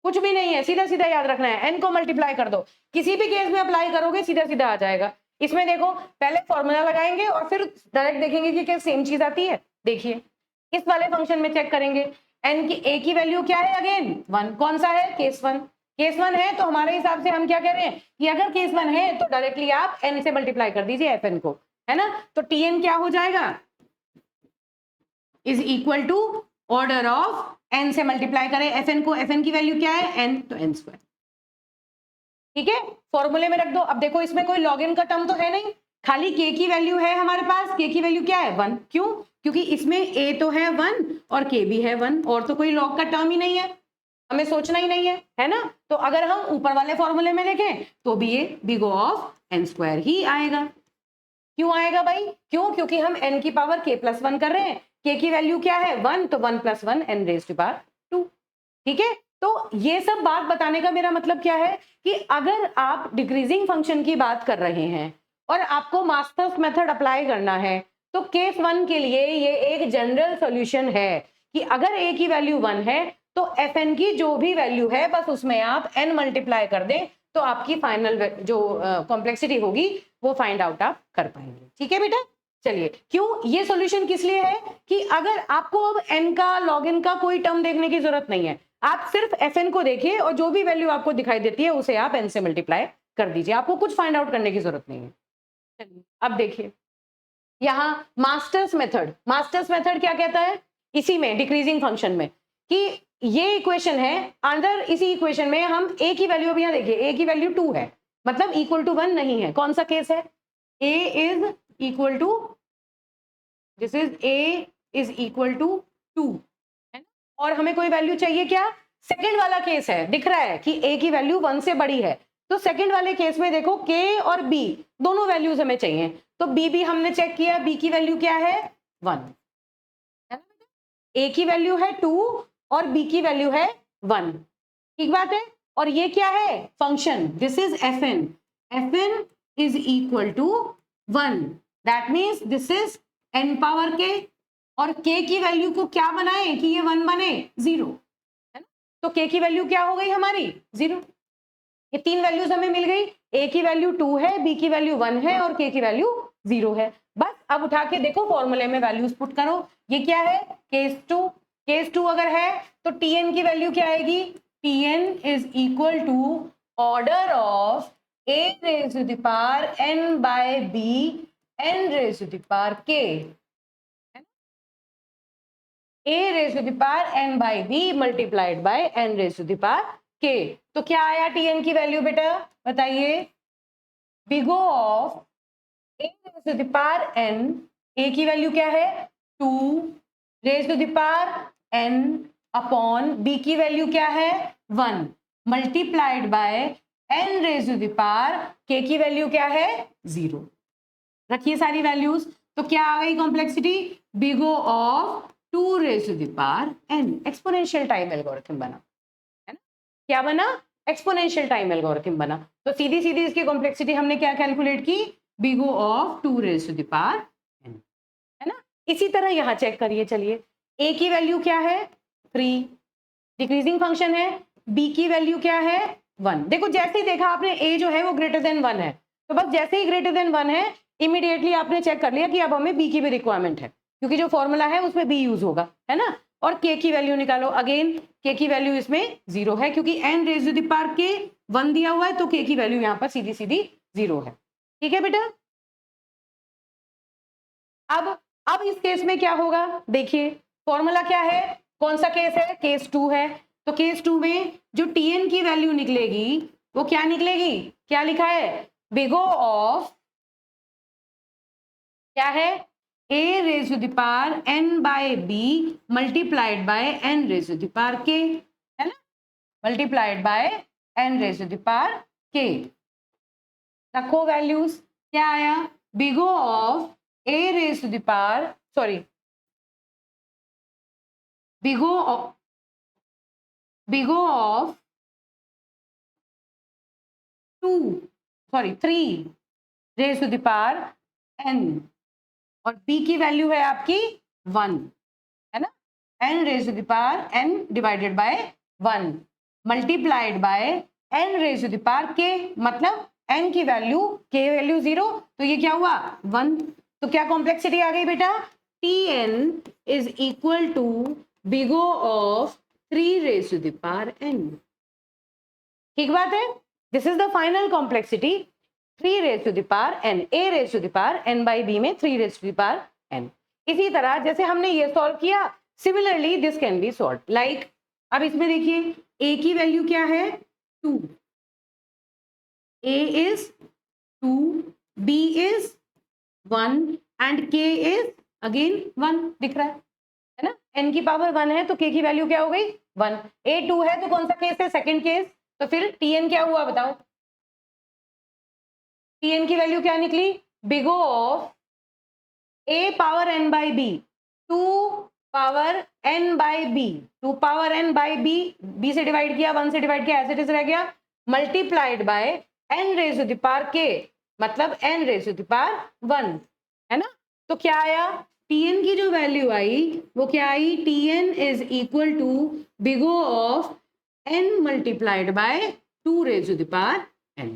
कुछ भी नहीं है, सीधा सीधा याद रखना है. n को मल्टीप्लाई कर दो, किसी भी केस में अप्लाई करोगे सीधा सीधा आ जाएगा. इसमें देखो, पहले फॉर्मूला लगाएंगे और फिर डायरेक्ट देखेंगे कि क्या सेम चीज आती है. देखिए इस वाले फंक्शन में चेक करेंगे, n की a की वैल्यू क्या है? अगेन 1. कौन सा है? केस 1. केस 1 है तो हमारे हिसाब से हम क्या कह रहे हैं कि अगर केस 1 है तो डायरेक्टली आप n से मल्टीप्लाई कर दीजिए fn को, है ना. तो tn क्या हो जाएगा? Is equal to order of n से मल्टीप्लाई करें fn को, fn की वैल्यू क्या है? n, तो n स्क्वायर. ठीक है, फॉर्मूले में रख दो. अब देखो इसमें कोई log n का टर्म तो है नहीं, खाली k की वैल्यू है हमारे पास. k की वैल्यू क्या है? 1. क्यों? क्योंकि इसमें a तो है 1 और k भी है 1, और तो कोई log का टर्म ही नहीं है, हमें सोचना ही नहीं है ना. तो अगर हम ऊपर वाले फॉर्मूले में देखें तो भी ये big O of n square ही आएगा. क्यों आएगा भाई? क्यों? क्योंकि हम n की पावर k प्लस 1 कर रहे हैं. k की वैल्यू क्या है? 1, तो 1 plus 1 n raise to power 2. ठीक है, तो ये सब बात बताने का मेरा मतलब क्या है कि अगर आप डिक्रीजिंग फंक्शन की बात कर रहे हैं और आपको मास्टर्स मेथड अप्लाई करना है तो केस 1 के लिए ये एक जनरल सॉल्यूशन है कि अगर a की वैल्यू 1 है तो fn की जो भी वैल्यू है बस उसमें आप n मल्टीप्लाई कर दें तो आपकी फाइनल जो कॉम्प्लेक्सिटी होगी वो फाइंड आउट आप कर पाएंगे. ठीक है बेटा? चलिए, क्यों ये सॉल्यूशन किस लिए है कि अगर आपको अब n का log n का कोई टर्म देखने की जरूरत नहीं है, आप सिर्फ fn को देखिए और जो भी वैल्यू आपको दिखाई देती है उसे आप n से मल्टीप्लाई कर दीजिए, आपको कुछ फाइंड आउट करने की जरूरत नहीं है। चलिए अब देखिए यहां मास्टर्स मेथड क्या कहता है इसी में डिक्रीजिंग फंक्शन में कि ये इक्वेशन है, अंदर इसी इक्वेशन में हम a की वैल्यू अब यहां देखिए a की वैल्यू 2 है, मतलब इक्वल टू 1 नहीं है। कौन सा केस है? a is equal to, this is a is equal to 2 है ना, और हमें कोई वैल्यू चाहिए क्या? सेकंड वाला केस है, दिख रहा है कि a की वैल्यू 1 से बड़ी है, तो सेकंड वाले केस में देखो k और b दोनों वैल्यूज हमें चाहिए, तो b भी हमने चेक किया, b की वैल्यू क्या है? 1 है ना, a की वैल्यू है 2 और b की वैल्यू है 1, ठीक बात है। और ये क्या है? Function, this is fn is equal to 1, that means this is n power k, और k की वैल्यू को क्या बनाए कि ये 1 बने? 0 है ना, तो k की वैल्यू क्या हो गई हमारी? 0। ये तीन वैल्यूज हमें मिल गई, a की वैल्यू 2 है, b की वैल्यू 1 है और k की वैल्यू 0 है। बस अब उठा के देखो फॉर्मूले में वैल्यूज पुट करो, ये क्या है? केस 2 अगर है तो tn की वैल्यू क्या आएगी? tn is equal to order of a raise to the power n by b n raise to the power k, a raise to the power n by b multiplied by n raise to the power k। तो क्या आया tn की value बेटा? बताइए। Big O of a raise to the power n, a की value क्या है? 2 raise to the power n upon b की वैल्यू क्या है? 1 multiplied by n raise to the power k की वैल्यू क्या है? 0। रखिए सारी वैल्यूज, तो क्या आ गई complexity? Big O of 2 raise to the power n, exponential time algorithm बना, है ना। क्या बना? एक्सपोनेंशियल टाइम एल्गोरिथम बना। तो सीधी सीधी इसकी कॉम्प्लेक्सिटी हमने क्या कैलकुलेट की? Big O of 2 raise to the power n, है ना। इसी तरह यहां चेक करिए, चलिए a की वैल्यू क्या है? 3, डिक्रीजिंग फंक्शन है, b की वैल्यू क्या है? 1। देखो जैसे ही देखा आपने a जो है वो ग्रेटर देन 1 है, तो बस जैसे ही ग्रेटर देन 1 है इमीडिएटली आपने चेक कर लिया कि अब हमें b की भी रिक्वायरमेंट है, क्योंकि जो फॉर्मूला है उसमें b यूज होगा, है ना। और k की वैल्यू निकालो, अगेन k की वैल्यू इसमें 0 है क्योंकि n raise to the power k 1 दिया हुआ है, तो k की वैल्यू यहां पर सीधी सीधी 0 है, ठीक है बेटा। अब इस केस में क्या होगा? देखिए फॉर्मूला क्या है, कौन सा केस है? केस 2 है, तो केस 2 में जो tn की वैल्यू निकलेगी वो क्या निकलेगी? क्या लिखा है? बिगो ऑफ क्या है? a raise to the power n by b multiplied by n raise to the power k, है ना, multiplied by n raise to the power k। रखो वैल्यूज, क्या आया? Big O of a raise to the power, sorry, big O of 3 raise to the power n, और b की value है आपकी 1, है ना, n raise to the power n divided by 1 multiplied by n raise to the power k, मतलब n की value k value 0, तो ये क्या हुआ? 1। तो क्या कॉम्प्लेक्सिटी आ गई बेटा? tn is equal to big O of 3 raise to the power n, ठीक बात है। This is the final complexity 3 raise to the power n, a raise to the power n by b में 3 raise to the power n। इसी तरह जैसे हमने ये solve किया, similarly this can be solve like, अब इसमें देखिए a की वैल्यू क्या है? 2, a is 2, b is 1 and k is again 1, दिख रहा है ना, n की पावर 1 है तो k की वैल्यू क्या हो गई? 1। a 2 है तो कौन सा केस है? सेकंड केस, तो फिर tn क्या हुआ बताओ? tn की वैल्यू क्या निकली? Big O of a power n by b, 2 power n by b, 2 power n by b, b से डिवाइड किया, 1 से डिवाइड किया, एज इट इज रह गया, multiplied by n raise to the power k, मतलब n raise to the power 1, है ना। तो क्या आया? tn की जो वैल्यू आई वो क्या आई? tn is equal to big O of n multiplied by 2 raise to the power n।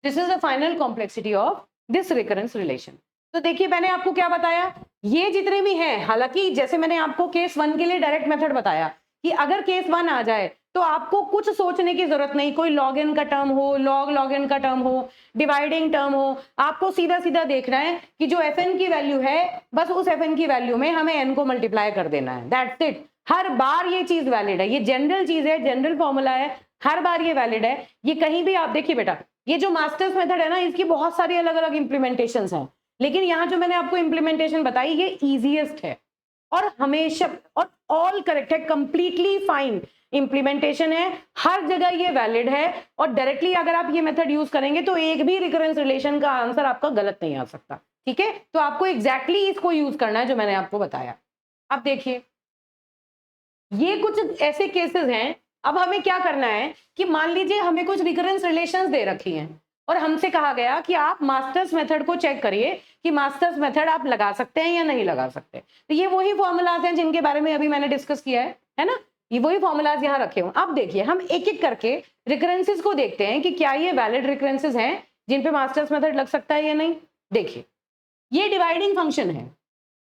This is the final complexity of this recurrence relation. तो देखिए मैंने आपको क्या बताया, ये जितने भी हैं, हालांकि जैसे मैंने आपको केस 1 के लिए डायरेक्ट मेथड बताया कि अगर केस 1 आ जाए तो आपको कुछ सोचने की जरूरत नहीं, कोई लॉग एन का टर्म हो, लॉग एन का टर्म हो, डिवाइडिंग टर्म हो, आपको सीधा सीधा देखना है कि जो एफ एन की वैल्यू है बस उस एफ एन की वैल्यू में हमें एन को मल्टीप्लाई कर देना है, दैट्स इट। हर बार ये चीज वैलिड है, ये जनरल चीज है, जनरल फॉर्मूला है, हर बार ये वैलिड है। ये कहीं भी आप देखिए बेटा, ये जो मास्टर्स मेथड है ना, इसकी बहुत सारी अलग अलग इंप्लीमेंटेशंस हैं, लेकिन यहां जो मैंने आपको इंप्लीमेंटेशन बताई ये इजीएस्ट है और हमेशा और ऑल करेक्ट है, कंप्लीटली फाइन इंप्लीमेंटेशन है, हर जगह ये वैलिड है। और डायरेक्टली अगर आप ये मेथड यूज करेंगे तो एक भी रिकरेंस रिलेशन का आंसर आपका गलत नहीं आ सकता, ठीक है। तो आपको एग्जैक्टली इसको यूज करना है जो मैंने आपको बताया। अब देखिए ये कुछ ऐसे केसेस हैं, अब हमें क्या करना है कि मान लीजिए हमें कुछ रिकरेंस रिलेशंस दे रखी हैं और हमसे कहा गया कि आप मास्टर्स मेथड को चेक करिए कि मास्टर्स मेथड आप लगा सकते हैं या नहीं लगा सकते। तो ये वही फॉर्मूलाज हैं जिनके बारे में अभी मैंने डिस्कस किया है ना, ये वही फॉर्मूलाज यहाँ रखे हुए। अब देखिए हम एक एक करके रिकरेंसेस को देखते हैं कि क्या ये वैलिड रिकरेंसेस हैं जिन पे मास्टर्स मेथड लग सकता है या नहीं। देखिए ये डिवाइडिंग फंक्शन है,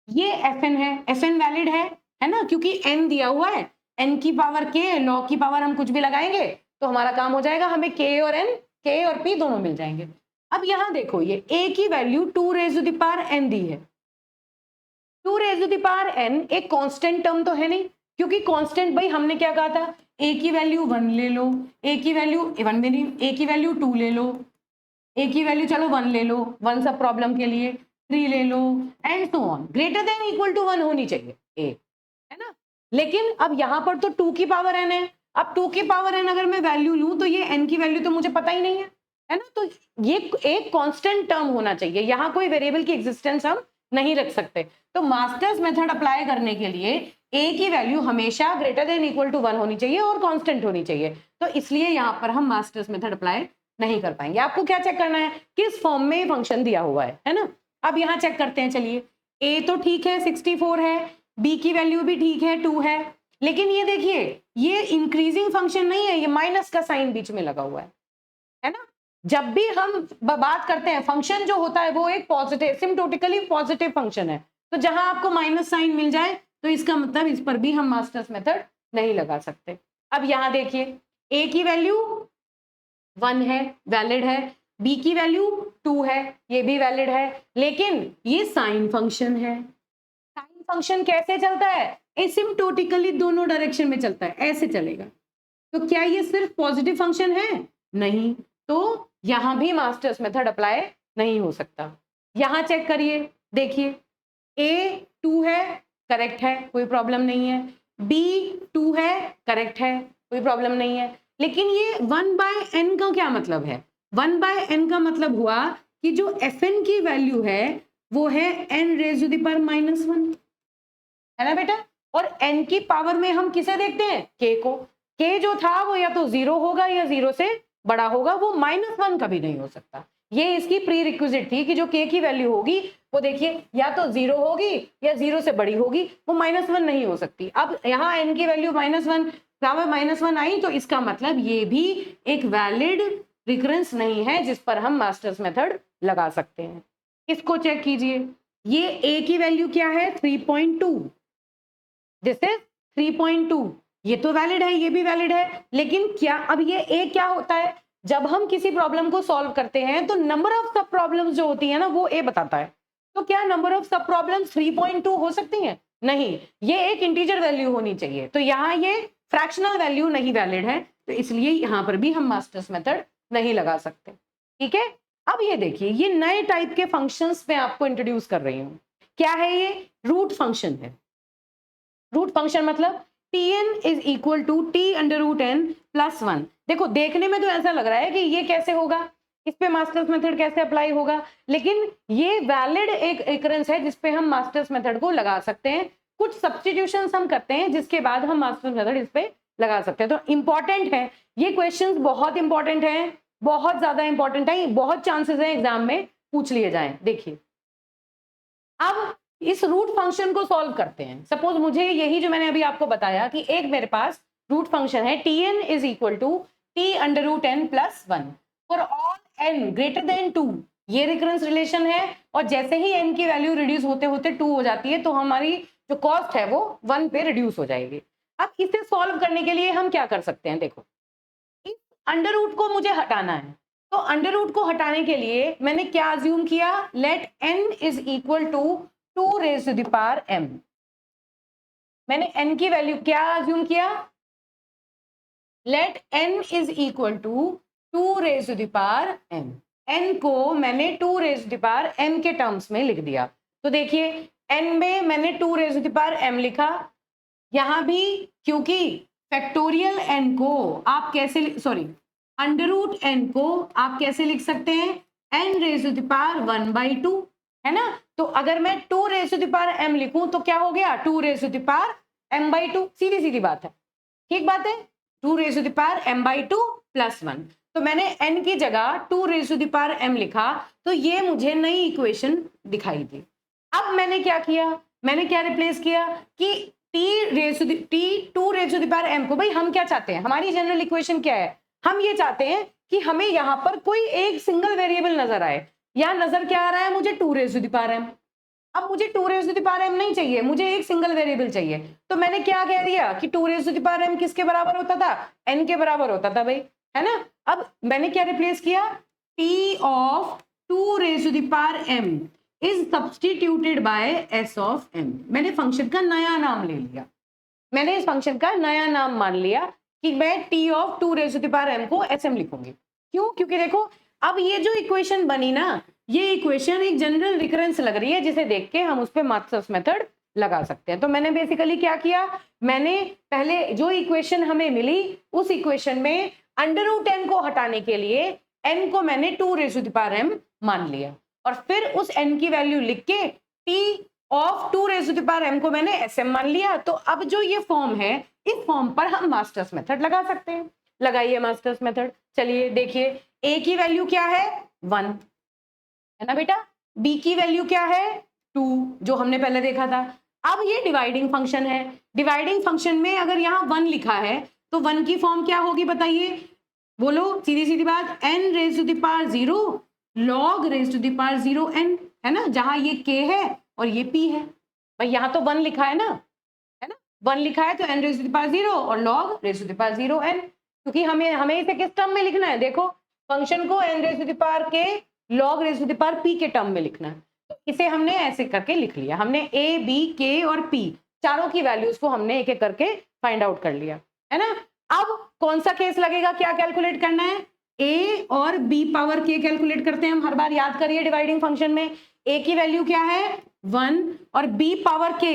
ये एफ एन है, एफ एन वैलिड है ना, क्योंकि एन दिया हुआ है, एन की पावर के, लॉग की पावर हम कुछ भी लगाएंगे तो हमारा काम हो जाएगा, हमें के और एन, के और पी दोनों मिल जाएंगे। अब यहां देखो ये ए की value 2 raise to the power n दी है, 2 raise to the power n एक कांस्टेंट टर्म तो है नहीं, क्योंकि कांस्टेंट भाई हमने क्या कहा था, ए की वैल्यू 1 ले लो, ए की वैल्यू 1 में नहीं, ए की वैल्यू 2 ले लो, ए की वैल्यू चलो 1 ले लो, 1 सब प्रॉब्लम के लिए, 3 ले लो and so on, greater than equal to 1 होनी चाहिए ए, है ना। लेकिन अब यहां पर तो 2 की पावर एन है, अब 2 की पावर एन अगर मैं वैल्यू लूं तो ये एन की वैल्यू तो मुझे पता ही नहीं है ना। तो ये एक कांस्टेंट टर्म होना चाहिए, यहां कोई वेरिएबल की एग्जिस्टेंस हम नहीं रख सकते। तो मास्टर्स मेथड अप्लाई करने के लिए ए की वैल्यू हमेशा ग्रेटर देन इक्वल टू 1 होनी चाहिए और कांस्टेंट होनी चाहिए, तो इसलिए यहां पर हम मास्टर्स मेथड अप्लाई नहीं कर पाएंगे। आपको क्या चेक करना है, किस फॉर्म में फंक्शन दिया हुआ है ना। अब यहां चेक करते हैं, चलिए ए तो ठीक है 64 है, बी की वैल्यू भी ठीक है 2 है, लेकिन ये देखिए ये इंक्रीजिंग फंक्शन नहीं है, ये माइनस का साइन बीच में लगा हुआ है ना। जब भी हम बात करते हैं फंक्शन जो होता है वो एक पॉजिटिव, सिम्प्टोटिकली पॉजिटिव फंक्शन है, तो जहां आपको माइनस साइन मिल जाए तो इसका मतलब इस पर भी हम मास्टर्स मेथड नहीं लगा सकते। अब यहां देखिए ए की वैल्यू 1 है, वैलिड है, बी की वैल्यू 2 है, ये भी वैलिड है, लेकिन ये साइन फंक्शन है। साइन फंक्शन कैसे चलता है, एसिम्प्टोटिकली दोनों डायरेक्शन में चलता है, ऐसे चलेगा। तो क्या ये सिर्फ पॉजिटिव फंक्शन है, नहीं, तो यहां भी मास्टर्स मेथड अप्लाई नहीं हो सकता। यहां चेक करिए, देखिए ए 2 है, करेक्ट है, कोई प्रॉब्लम नहीं है, बी 2 है, करेक्ट है, कोई प्रॉब्लम नहीं है, लेकिन ये 1/n का क्या मतलब है, 1/n का मतलब हुआ कि जो fn की वैल्यू है वो है n raise to the power -1, है ना बेटा। और n की पावर में हम किसे देखते हैं, k को, k जो था वो या तो 0 होगा या 0 से बड़ा होगा, वो -1 कभी नहीं हो सकता। ये इसकी प्री रिक्विजिट थी कि जो k की वैल्यू होगी वो देखिए या तो 0 होगी या 0 से बड़ी होगी, वो -1 नहीं हो सकती। अब यहाँ n की वैल्यू -1, -1 आई, तो इसका मतलब ये भी एक वैलिड रिकरेंस नहीं है जिस पर हम मास्टर्स मेथड लगा सकते हैं। इसको चेक कीजिए, ये a की वैल्यू क्या है 3.2, दिस इज 3.2, ये तो वैलिड है, ये भी वैलिड है, लेकिन क्या अब ये a क्या होता है, जब हम किसी प्रॉब्लम को सॉल्व करते हैं तो नंबर ऑफ सब प्रॉब्लम्स जो होती है ना वो a बताता है। तो क्या नंबर ऑफ सब प्रॉब्लम्स 3.2 हो सकती हैं, नहीं, ये एक इंटीजर वैल्यू होनी चाहिए, तो यहाँ ये फ्रैक्शनल वैल्यू नहीं वैलिड है, तो इसलिए यहाँ पर भी हम मास्टर्स मेथड नहीं लगा सकते, ठीक है। अब ये देखिए ये नए टाइप के फंक्शंस में आपको इंट्रोड्यूस कर रही हूँ, क्या है ये, रूट फंक्शन है। रूट फंक्शन मतलब tn is equal to t√n+1। देखो देखने में तो ऐसा लग रहा है कि ये कैसे होगा, इस पे मास्टर्स मेथड कैसे अप्लाई होगा, लेकिन ये वैलिड एक रिकरेंस है जिसपे हम मास्टर्स मेथड को लगा सकते हैं। कुछ सब्स्टिट्यूशंस हम करते हैं जिसके बाद हम मास्टर्स मेथड इस पे लगा सकते हैं। तो इंपॉर्टेंट है ये क्वेश्चंस, बहुत इंपॉर्टेंट है, बहुत ज्यादा इंपॉर्टेंट है, बहुत चांसेस है एग्जाम में पूछ लिए जाए। देखिए अब इस रूट फंक्शन को सॉल्व करते हैं। सपोज मुझे यही जो मैंने अभी आपको बताया कि एक मेरे पास रूट फंक्शन है tn is equal to t√n+1 for all n greater than 2, ये रिकरेंस रिलेशन है। और जैसे ही n की वैल्यू रिड्यूस होते होते 2 हो जाती है तो हमारी जो कॉस्ट है वो 1 पे रिड्यूस हो जाएगी। अब इसे सॉल्व करने के लिए हम क्या कर सकते हैं, देखो इस अंडर रूट को मुझे हटाना है, तो अंडर रूट को हटाने के लिए मैंने क्या अज्यूम किया, let n is equal to 2 raise to the power m। मैंने n की वैल्यू क्या अज्यूम किया, let n is equal to 2 raise to the power m। n को मैंने 2 raise to the power m के टर्म्स में लिख दिया। तो देखिए n में मैंने 2 raise to the power m लिखा, यहां भी क्योंकि फैक्टोरियल n को आप कैसे सॉरी अंडर रूट n को आप कैसे लिख सकते हैं, n raise to the power 1/2 है ना। तो अगर मैं 2 raise to the power m लिखूं तो क्या हो गया, 2 raise to the power m/2, सीधी सीधी बात है, ठीक बात है। 2 raise to the power m/2 plus 1, तो मैंने n की जगह 2 raise to the power m लिखा, तो ये मुझे नई इक्वेशन दिखाई दी। अब मैंने क्या किया, मैंने क्या रिप्लेस किया कि t 2 raise to the power m को, भाई हम क्या चाहते हैं, हमारी जनरल इक्वेशन क्या है, हम ये चाहते हैं कि हमें यहाँ पर कोई एक सिंगल वेरिएबल नजर आए। यहाँ नजर क्या आ रहा है मुझे, 2 raise to the power m। अब मुझे 2 raise to the power m नहीं चाहिए, मुझे एक सिंगल वेरिएबल चाहिए। तो मैंने क्या कह दिया कि 2 raise to the power m किसके बराबर होता था, n के बराबर होता था भाई, है ना। अब मैंने क्या रिप्लेस किया, t of 2 raise to the power m is substituted by s of m। मैंने फंक्शन का नया नाम ले लिया, मैंने इस फंक्शन का नया नाम मान लिया कि मैं t of 2 raise to the power m को sm लिखूंगी। क्यों, क्योंकि देखो अब ये जो इक्वेशन बनी ना, ये इक्वेशन एक जनरल रिकरेंस लग रही है, जिसे देख के हम उस पे मार्क्सवर्थ मेथड लगा सकते हैं। तो मैंने बेसिकली क्या किया, मैंने पहले जो इक्वेशन हमें मिली उस इक्वेशन में अंडर रूट n को हटाने के लिए n को मैंने 2 raise to the power m मान लिया, और फिर उस n की वैल्यू लिख के t of 2 raise to the power m को मैंने sm मान लिया। तो अब जो ये फॉर्म है, इस फॉर्म पर हम मास्टर्स मेथड लगा सकते हैं। लगाइए मास्टर्स मेथड। चलिए देखिए, a की वैल्यू क्या है 1 है ना बेटा, b की वैल्यू क्या है 2 जो हमने पहले देखा था। अब ये डिवाइडिंग फंक्शन है, डिवाइडिंग फंक्शन में अगर यहाँ 1 लिखा है तो 1 की फॉर्म क्या होगी बताइए, बोलो सीधी सीधी बात, n raise to the power 0 log raise to the power 0 n, है ना, जहां ये k है और ये p है। भाई यहाँ तो 1 लिखा है ना, है ना, 1 लिखा है तो n raise to the power 0 और log raise to the power 0 n, क्योंकि हमें इसे किस टर्म में लिखना है, देखो फंक्शन को n raise to the power k log raise to the power p के टर्म में लिखना है। तो इसे हमने ऐसे करके लिख लिया, हमने a b k और p चारों की वैल्यूज को हमने एक एक करके फाइंड आउट कर लिया, है ना। अब कौन सा केस लगेगा, क्या कैलकुलेट करना है, a और b पावर k कैलकुलेट करते हैं हम हर बार, याद करिए डिवाइडिंग फंक्शन में a की वैल्यू क्या है 1 और b power k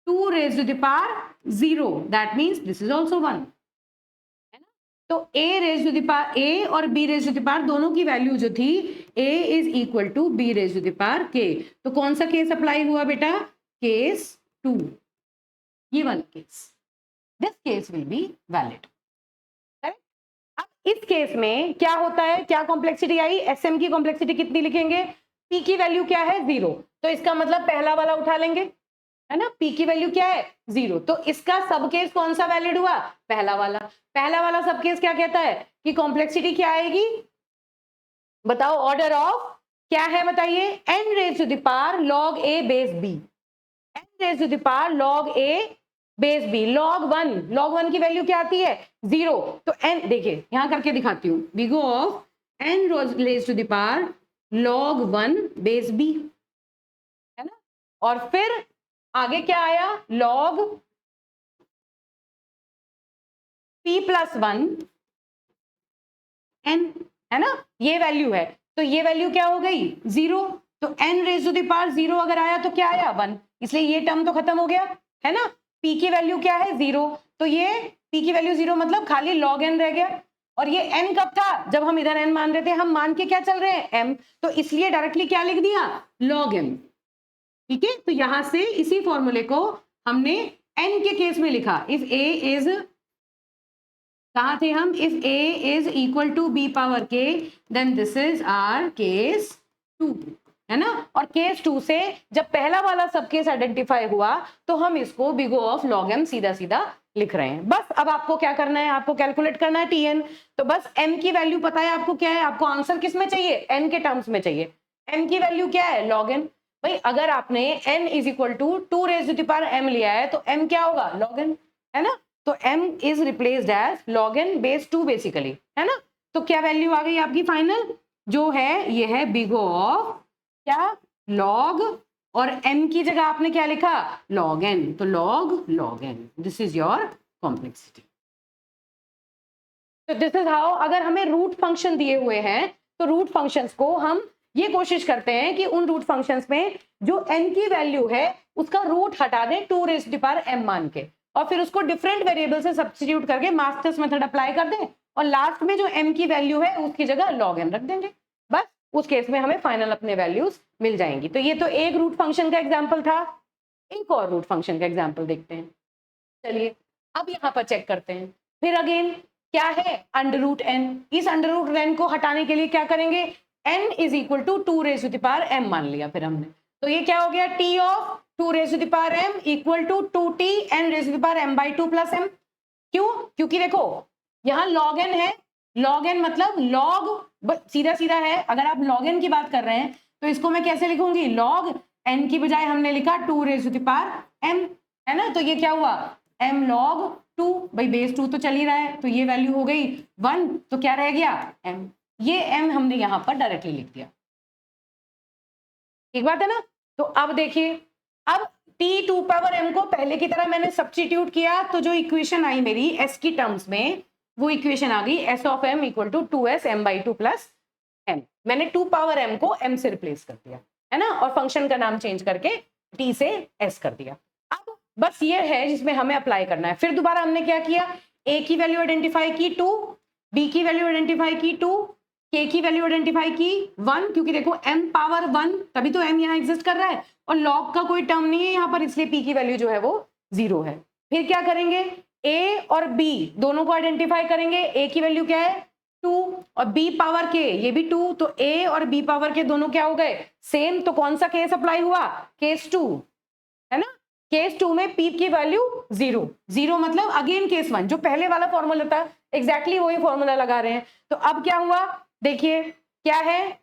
2 raise to the power 0, that means this is also 1, है ना। तो a raise to the power a और b raise to the power दोनों की वैल्यू जो थी a is equal to b raise to the power k। तो कौन सा केस अप्लाई हुआ बेटा, केस 2, ये वाला case, this case will be valid. अब इस केस में क्या होता है, क्या कॉम्प्लेक्सिटी आई, sm की कॉम्प्लेक्सिटी कितनी लिखेंगे, p की वैल्यू क्या है 0, तो इसका मतलब पहला वाला उठा लेंगे, है ना, p की वैल्यू क्या है 0, तो इसका सब केस कौन सा वैलिड हुआ, पहला वाला। पहला वाला सब केस क्या कहता है कि कॉम्प्लेक्सिटी क्या आएगी, बताओ, ऑर्डर ऑफ क्या है बताइए, n raise to the power log a base b, n raise to the power log a base b, log 1 की वैल्यू क्या आती है 0, तो n देखिए यहां करके दिखाती हूँ, we go of n raise to the power log 1 base b, है ना, और फिर आगे क्या आया log p प्लस 1 n, है ना, ये वैल्यू है, तो ये वैल्यू क्या हो गई 0, तो n raise to the power 0 अगर आया तो क्या आया 1, इसलिए ये टर्म तो खत्म हो गया, है ना। p की वैल्यू क्या है 0, तो ये p की वैल्यू 0 मतलब खाली log n रह गया, और ये n कब था, जब हम इधर n मान रहे थे, हम मान के क्या चल रहे हैं m, तो इसलिए डायरेक्टली क्या लिख दिया log m, ठीक है। तो यहां से इसी फॉर्मूले को हमने n के केस में लिखा, इफ a इज, कहा थे हम, if a is equal to b power k then this is our case 2, है ना। और केस 2 से जब पहला वाला सब केस आइडेंटिफाई हुआ तो हम इसको big O of log m सीधा सीधा लिख रहे हैं। बस अब आपको क्या करना है, आपको कैलकुलेट करना है Tn। तो बस m की वैल्यू पता है आपको क्या है, आपको आंसर किस में चाहिए, n के टर्म्स में चाहिए। m की वैल्यू क्या है, log n। भाई अगर आपने n is equal to 2 raise to the power m लिया है तो m क्या होगा, log n, है ना। तो m is replaced as log n base 2 basically, है ना। तो क्या वैल्यू आ गई आपकी फाइनल, जो है ये है बिग O ऑफ क्या, log, और m की जगह आपने क्या लिखा, log n, तो log n, this is your complexity. तो दिस इज हाउ, अगर हमें रूट फंक्शन दिए हुए हैं तो रूट फंक्शंस को हम ये कोशिश करते हैं कि उन रूट फंक्शंस में जो n की वैल्यू है उसका रूट हटा दें 2 raise to the power m मान के, और फिर उसको डिफरेंट वेरिएबल से सब्स्टिट्यूट करके मास्टर्स मेथड अप्लाई कर दें, और लास्ट में जो m की वैल्यू है उसकी जगह log n रख देंगे। बस उस केस में हमें फाइनल अपने वैल्यूज मिल जाएंगी। तो ये तो एक रूट फंक्शन का एग्जाम्पल था। एक और रूट फंक्शन का एग्जाम्पल देखते हैं। चलिए अब यहां पर चेक करते हैं। फिर अगेन क्या है, अंडर रूट n। इस अंडर रूट n को हटाने के लिए क्या करेंगे, n is equal to 2 raise to the power m मान लिया फिर हमने। तो ये क्या हो गया, t of 2 raise to the power m equal to 2t n raise to the power m by 2 plus m। क्यों, क्योंकि देखो यहाँ log n है, log n मतलब log सीधा सीधा है। अगर आप log n की बात कर रहे हैं तो इसको मैं कैसे लिखूंगी, log n की बजाय हमने लिखा 2 raise to the power m, है ना। तो ये क्या हुआ, m log 2, भाई बेस 2 तो चल ही रहा है, तो ये वैल्यू हो गई 1, तो क्या रह गया m। ये m हमने यहां पर डायरेक्टली लिख दिया, ठीक बात है ना। तो अब देखिए, अब t2 पावर m को पहले की तरह मैंने सब्स्टिट्यूट किया, तो जो इक्वेशन आई मेरी s की टर्म्स में, वो इक्वेशन आ गई s of m equal to 2s m by 2 plus m। मैंने 2 पावर m को m से रिप्लेस कर दिया, है ना, और फंक्शन का नाम चेंज करके t से s कर दिया। अब बस ये है जिसमें हमें अप्लाई करना है। फिर दोबारा हमने क्या किया, a की वैल्यू आइडेंटिफाई की 2, b की वैल्यू आइडेंटिफाई की 2, k की वैल्यू आइडेंटिफाई की 1, क्योंकि देखो m पावर 1 तभी तो m यहाँ एग्जिस्ट कर रहा है, और log का कोई टर्म नहीं है यहाँ पर, इसलिए p की वैल्यू जो है वो 0 है। फिर क्या करेंगे, a और b दोनों को आइडेंटिफाई करेंगे। a की वैल्यू क्या है 2, और b पावर k ये भी 2, तो a और b पावर के दोनों क्या हो गए सेम। तो कौन सा केस अप्लाई हुआ, केस 2, है ना। केस 2 में p की वैल्यू 0, 0 मतलब अगेन केस 1, जो पहले वाला फॉर्मूला था एग्जैक्टली वही फॉर्मूला लगा रहे हैं। तो अब क्या हुआ, देखिए क्या है,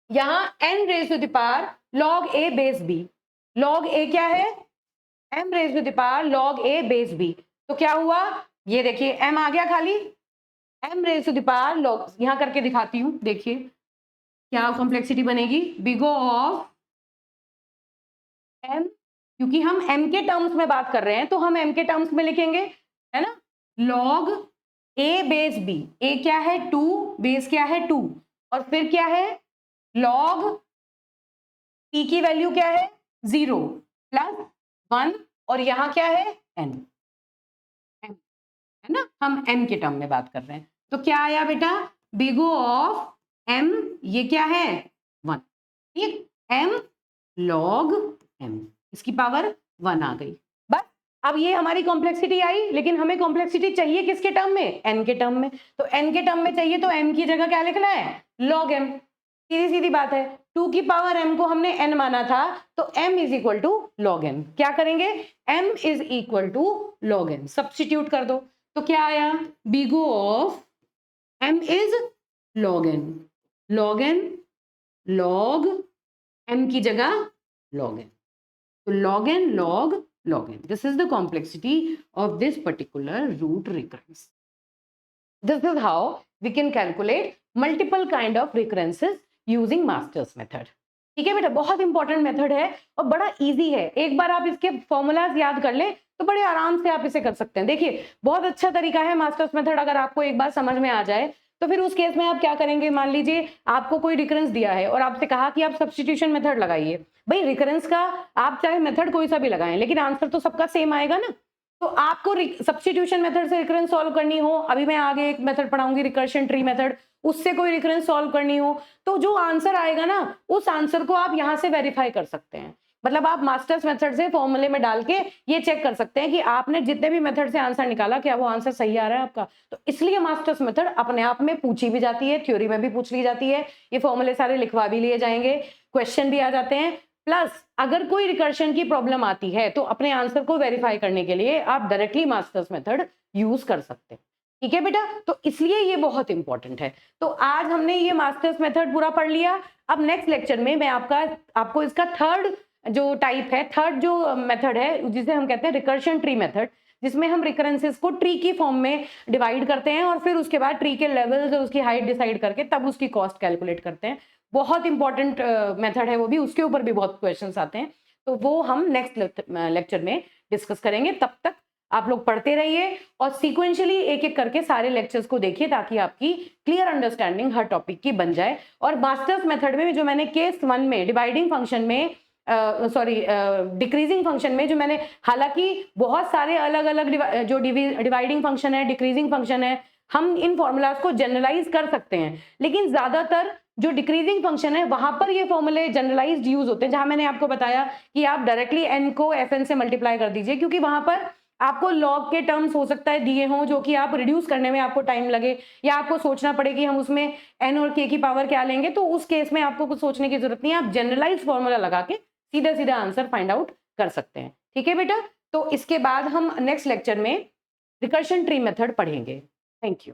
यहां n raise to the power log a base b, log a क्या है m raise to the power log a base b। तो क्या हुआ, ये देखिए m आ गया खाली, m raise to the power log, यहां करके दिखाती हूं, देखिए क्या कॉम्प्लेक्सिटी बनेगी, बिग O ऑफ m, क्योंकि हम m के टर्म्स में बात कर रहे हैं तो हम m के टर्म्स में लिखेंगे, है ना। log a base b, a क्या है 2, बेस क्या है 2, और फिर क्या है log p की वैल्यू क्या है 0 प्लस 1, और यहां क्या है n, है ना, हम m के टर्म में बात कर रहे हैं। तो क्या आया बेटा, बिग O ऑफ m, ये क्या है 1, ठीक, m log m, इसकी पावर 1 आ गई। बस अब ये हमारी कॉम्प्लेक्सिटी आई, लेकिन हमें कॉम्प्लेक्सिटी चाहिए किसके टर्म में, n के टर्म में। तो n के टर्म में चाहिए तो m की जगह क्या लिखना है, log m। सीधी सीधी बात है, 2 की पावर m को हमने n माना था, तो m is equal to log n। क्या करेंगे, m is equal to log n, substitute कर दो। तो क्या आया, big O of m is log n, log n log m की जगह log n, तो log n log n, this is the complexity of this particular root recurrence. This is how we can calculate multiple kind of recurrences using Masters method. ठीक है बेटा, बहुत important method है और बड़ा इजी है। एक बार आप इसके फॉर्मूलाज याद कर ले तो बड़े आराम से आप इसे कर सकते हैं। देखिए बहुत अच्छा तरीका है मास्टर्स मेथड, अगर आपको एक बार समझ में आ जाए तो फिर उस केस में आप क्या करेंगे, मान लीजिए आपको कोई रिकरेंस दिया है और आपसे कहा कि आप सब्स्टिट्यूशन मेथड लगाइए। भाई रिकरेंस का आप चाहे मेथड कोई सा भी लगाएं, लेकिन आंसर तो सबका सेम आएगा ना। तो आपको सब्स्टिट्यूशन मेथड से रिकरेंस सॉल्व करनी हो, अभी मैं आगे एक मेथड पढ़ाऊंगी रिकर्शन ट्री मेथड, उससे कोई रिकरेंस सॉल्व करनी हो, तो जो आंसर आएगा ना उस आंसर को आप यहां से वेरीफाई कर सकते हैं। मतलब आप मास्टर्स मेथड से फॉर्मूले में डाल के ये चेक कर सकते हैं कि आपने जितने भी मेथड से आंसर निकाला क्या वो आंसर सही आ रहा है आपका। तो इसलिए मास्टर्स मेथड अपने आप में पूछी भी जाती है, थ्योरी में भी पूछ ली जाती है, ये फॉर्मूले सारे लिखवा भी लिए जाएंगे, क्वेश्चन भी आ जाते हैं, प्लस अगर कोई रिकर्शन की प्रॉब्लम आती है तो अपने आंसर को वेरीफाई करने के लिए आप डायरेक्टली मास्टर्स मेथड यूज कर सकते हैं। ठीक है बेटा, तो इसलिए ये बहुत इंपॉर्टेंट है। तो आज हमने ये मास्टर्स मेथड पूरा पढ़ लिया। अब नेक्स्ट लेक्चर में मैं आपको इसका थर्ड जो टाइप है, थर्ड जो मेथड है, जिसे हम कहते हैं रिकर्शन ट्री मेथड, जिसमें हम रिकरेंसेस को ट्री की फॉर्म में डिवाइड करते हैं और फिर उसके बाद ट्री के लेवल्स और उसकी हाइट डिसाइड करके तब उसकी कॉस्ट कैलकुलेट करते हैं। बहुत इंपॉर्टेंट मेथड है वो भी, उसके ऊपर भी बहुत क्वेश्चंस आते हैं, तो वो हम नेक्स्ट लेक्चर में डिस्कस करेंगे। तब तक आप लोग पढ़ते रहिए और सीक्वेंशियली एक एक करके सारे लेक्चर्स को देखिए ताकि आपकी क्लियर अंडरस्टैंडिंग हर टॉपिक की बन जाए। और मास्टर्स मेथड में जो मैंने केस 1 में डिवाइडिंग फंक्शन में डिक्रीजिंग फंक्शन में जो मैंने, हालांकि बहुत सारे अलग अलग जो डिवाइडिंग फंक्शन है, डिक्रीजिंग फंक्शन है, हम इन फॉर्मूलाज को जनरलाइज कर सकते हैं, लेकिन ज्यादातर जो डिक्रीजिंग फंक्शन है वहां पर ये फॉर्मूले जनरलाइज्ड यूज होते हैं, जहां मैंने आपको बताया कि आप डायरेक्टली n को fn से मल्टीप्लाई कर दीजिए, क्योंकि वहां पर आपको लॉग के टर्म्स हो सकता है दिए हों जो कि आप रिड्यूस करने में आपको टाइम लगे, या आपको सोचना पड़े कि हम उसमें n और k की पावर क्या लेंगे, तो उस केस में आपको कुछ सोचने की जरूरत नहीं है, आप जनरलाइज फॉर्मूला लगा के सीधा सीधा आंसर फाइंड आउट कर सकते हैं। ठीक है बेटा, तो इसके बाद हम नेक्स्ट लेक्चर में रिकर्शन ट्री मेथड पढ़ेंगे। Thank you.